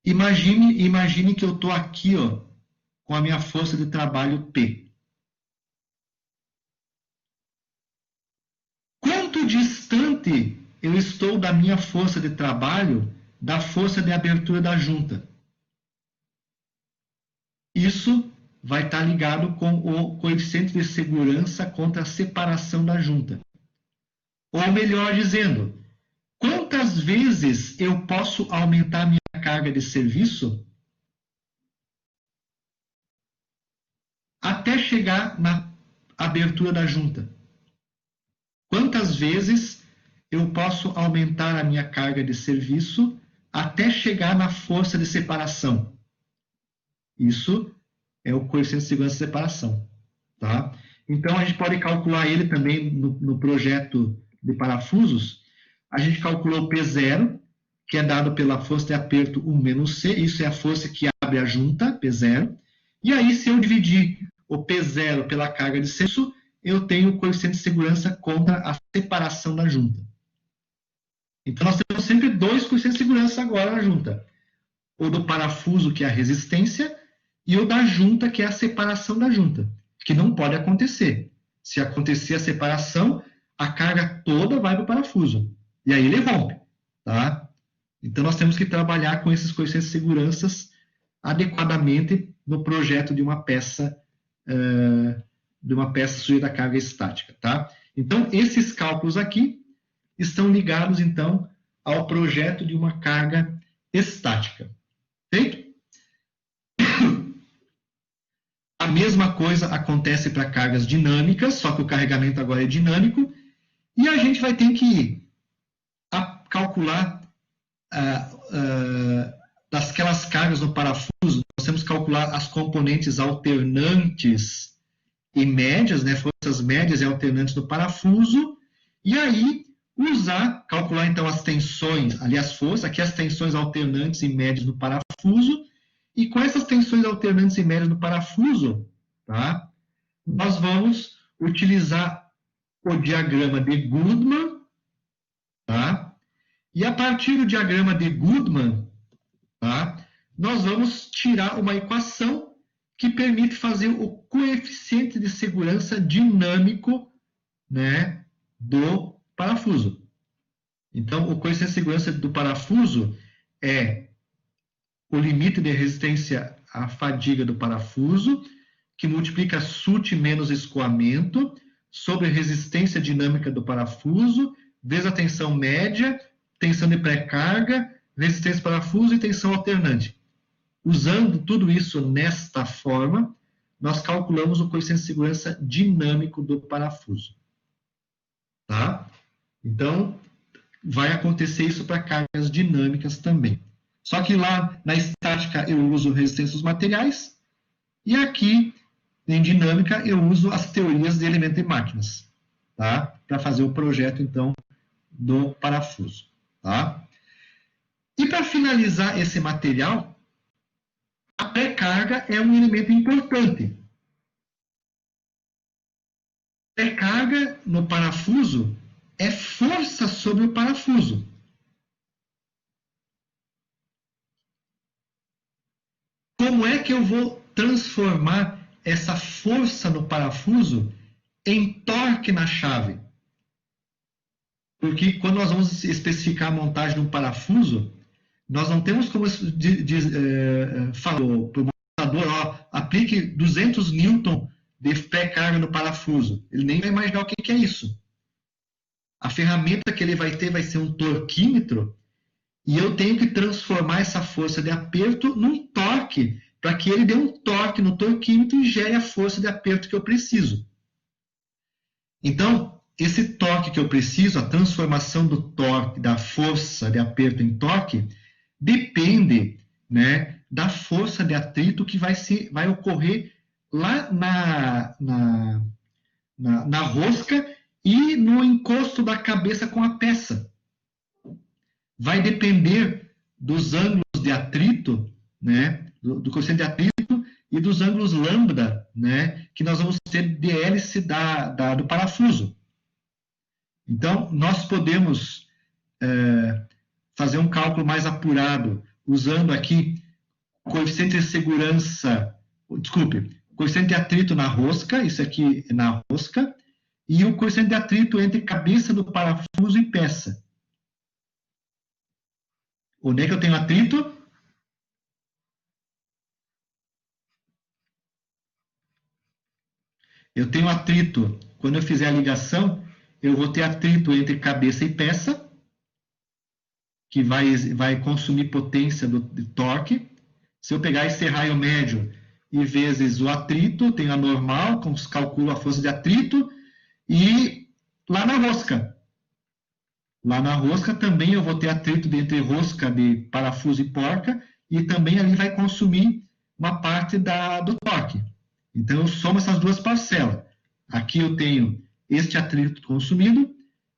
Imagine que eu estou aqui, ó, com a minha força de trabalho P. Quanto distante eu estou da minha força de trabalho da força de abertura da junta? Isso vai estar ligado com o coeficiente de segurança contra a separação da junta. Ou melhor dizendo, quantas vezes eu posso aumentar minha carga de serviço até chegar na abertura da junta? Quantas vezes eu posso aumentar a minha carga de serviço até chegar na força de separação? Isso é o coeficiente de segurança de separação. Tá? Então, a gente pode calcular ele também no projeto de parafusos. A gente calculou o P0, que é dado pela força de aperto 1 menos C. Isso é a força que abre a junta, P0. E aí, se eu dividir o P0 pela carga de serviço, eu tenho o coeficiente de segurança contra a separação da junta. Então, nós temos sempre dois coeficientes de segurança agora na junta. O do parafuso, que é a resistência, e o da junta, que é a separação da junta, que não pode acontecer. Se acontecer a separação, a carga toda vai para o parafuso. E aí ele rompe. Tá? Então, nós temos que trabalhar com esses coeficientes de segurança adequadamente no projeto de uma peça sujeita à carga estática. Tá? Então, esses cálculos aqui estão ligados, então, ao projeto de uma carga estática. Feito? A mesma coisa acontece para cargas dinâmicas, só que o carregamento agora é dinâmico, e a gente vai ter que calcular daquelas cargas no parafuso, nós temos que calcular as componentes alternantes e médias, né, forças médias e alternantes do parafuso, e aí calcular então as tensões, ali as forças, aqui as tensões alternantes e médias do parafuso, e com essas tensões alternantes e médias do parafuso, tá, nós vamos utilizar o diagrama de Goodman, tá, e a partir do diagrama de Goodman, tá, nós vamos tirar uma equação que permite fazer o coeficiente de segurança dinâmico, né, do parafuso. Então, o coeficiente de segurança do parafuso é o limite de resistência à fadiga do parafuso, que multiplica SUT menos escoamento, sobre a resistência dinâmica do parafuso, vezes a tensão média, tensão de pré-carga, resistência do parafuso e tensão alternante. Usando tudo isso nesta forma, nós calculamos o coeficiente de segurança dinâmico do parafuso. Tá? Então, vai acontecer isso para cargas dinâmicas também. Só que lá na estática eu uso resistência dos materiais, e aqui em dinâmica eu uso as teorias de elemento e máquinas, tá? Para fazer o projeto, então, do parafuso, tá? E para finalizar esse material, a pré-carga é um elemento importante. Pré-carga no parafuso é força sobre o parafuso. Como é que eu vou transformar essa força no parafuso em torque na chave? Porque quando nós vamos especificar a montagem de um parafuso, nós não temos como falar para o montador, aplique 200 newton de pré-carga no parafuso. Ele nem vai imaginar o que é isso. A ferramenta que ele vai ter vai ser um torquímetro, e eu tenho que transformar essa força de aperto num torque, para que ele dê um torque no torquímetro e gere a força de aperto que eu preciso. Então, esse torque que eu preciso, a transformação do torque, da força de aperto em torque, depende, né, da força de atrito que vai ocorrer lá na rosca e no encosto da cabeça com a peça. Vai depender dos ângulos de atrito, né, do coeficiente de atrito e dos ângulos lambda, né, que nós vamos ter de hélice do parafuso. Então, nós podemos fazer um cálculo mais apurado usando aqui coeficiente de segurança, desculpe, coeficiente de atrito na rosca, isso aqui é na rosca, e o coeficiente de atrito entre cabeça do parafuso e peça. Onde é que eu tenho atrito? Eu tenho atrito, quando eu fizer a ligação, eu vou ter atrito entre cabeça e peça, que vai consumir potência de torque. Se eu pegar esse raio médio e vezes o atrito, tenho a normal, calculo a força de atrito, e lá na rosca. Lá na rosca também eu vou ter atrito entre rosca de parafuso e porca, e também ali vai consumir uma parte do torque. Então eu somo essas duas parcelas. Aqui eu tenho este atrito consumido,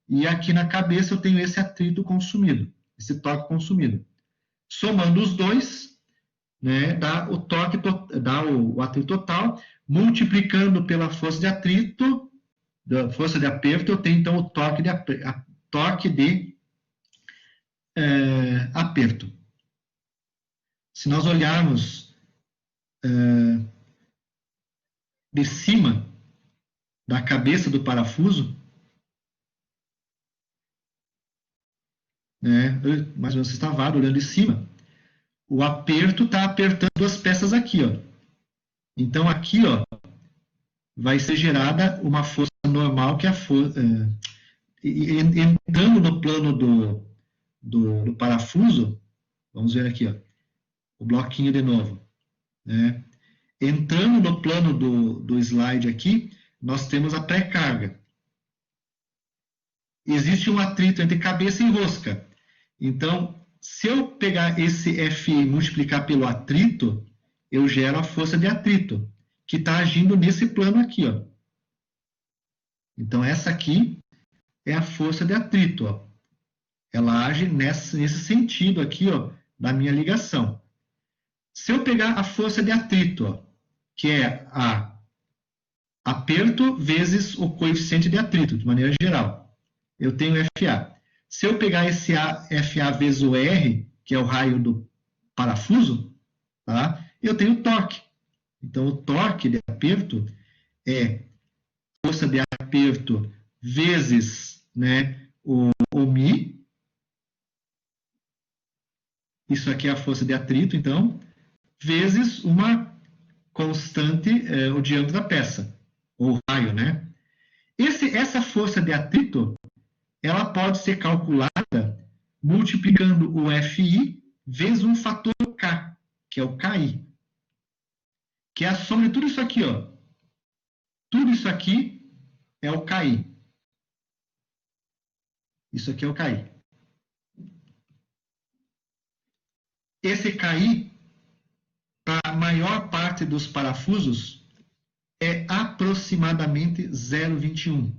e aqui na cabeça eu tenho esse atrito consumido, esse torque consumido. Somando os dois, né, dá o torque, dá o atrito total, multiplicando pela força de atrito, da força de aperto, eu tenho então o torque de aperto. Se nós olharmos de cima da cabeça do parafuso, né, mais ou menos estavado, olhando de cima, o aperto está apertando as peças aqui, ó. Então aqui, ó, vai ser gerada uma força normal, que é a força, entrando no plano do parafuso. Vamos ver aqui, ó, o bloquinho de novo, né? Entrando no plano do slide aqui, nós temos a pré-carga. Existe um atrito entre cabeça e rosca. Então, se eu pegar esse Fi e multiplicar pelo atrito, eu gero a força de atrito, que está agindo nesse plano aqui, ó. Então, essa aqui é a força de atrito, ó. Ela age nesse sentido aqui, ó, da minha ligação. Se eu pegar a força de atrito, ó, que é a aperto vezes o coeficiente de atrito, de maneira geral, eu tenho FA. Se eu pegar esse FA vezes o R, que é o raio do parafuso, tá? Eu tenho torque. Então, o torque de aperto é força de aperto vezes, né, o Mi. Isso aqui é a força de atrito, então, vezes uma constante, o diâmetro da peça, ou raio, né? Essa força de atrito, ela pode ser calculada multiplicando o Fi vezes um fator K, que é o KI, que é a soma de tudo isso aqui, ó. Tudo isso aqui é o KI. Isso aqui é o KI. Esse KI, para a maior parte dos parafusos, é aproximadamente 0,21.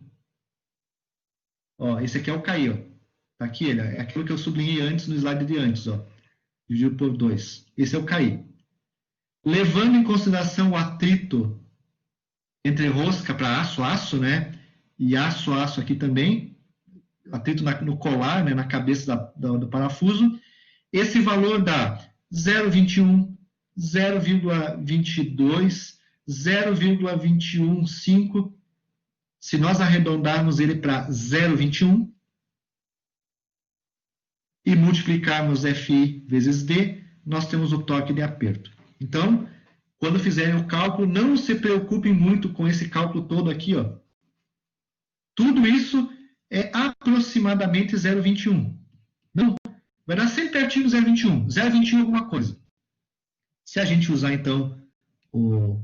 Ó, esse aqui é o KI, ó. Tá aqui ele, é aquilo que eu sublinhei antes no slide de antes, ó. Dividido por 2. Esse é o KI. Levando em consideração o atrito entre rosca para aço, né? E aço aqui também, atrito no colar, né? Na cabeça do parafuso, esse valor dá 0,21, 0,22, 0,215. Se nós arredondarmos ele para 0,21 e multiplicarmos FI vezes D, nós temos o torque de aperto. Então, quando fizerem o cálculo, não se preocupem muito com esse cálculo todo aqui, ó. Tudo isso é aproximadamente 0,21. Não, vai dar sempre pertinho do 0,21. 0,21 alguma coisa. Se a gente usar, então, o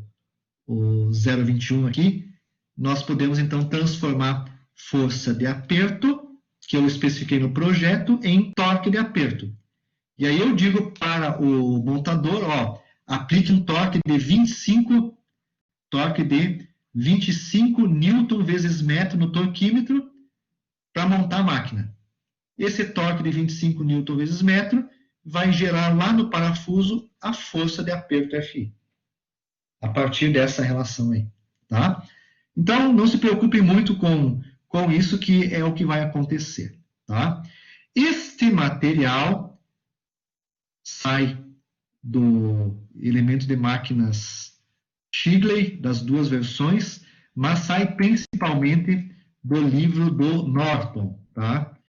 0,21 aqui, nós podemos, então, transformar força de aperto, que eu especifiquei no projeto, em torque de aperto. E aí eu digo para o montador, ó, aplique um torque de 25 Newton vezes metro no torquímetro para montar a máquina. Esse torque de 25 Newton vezes metro vai gerar lá no parafuso a força de aperto FI. A partir dessa relação aí, tá? Então, não se preocupe muito com isso, que é o que vai acontecer, tá? Este material sai do elemento de máquinas Shigley, das duas versões, mas sai principalmente do livro do Norton, tá?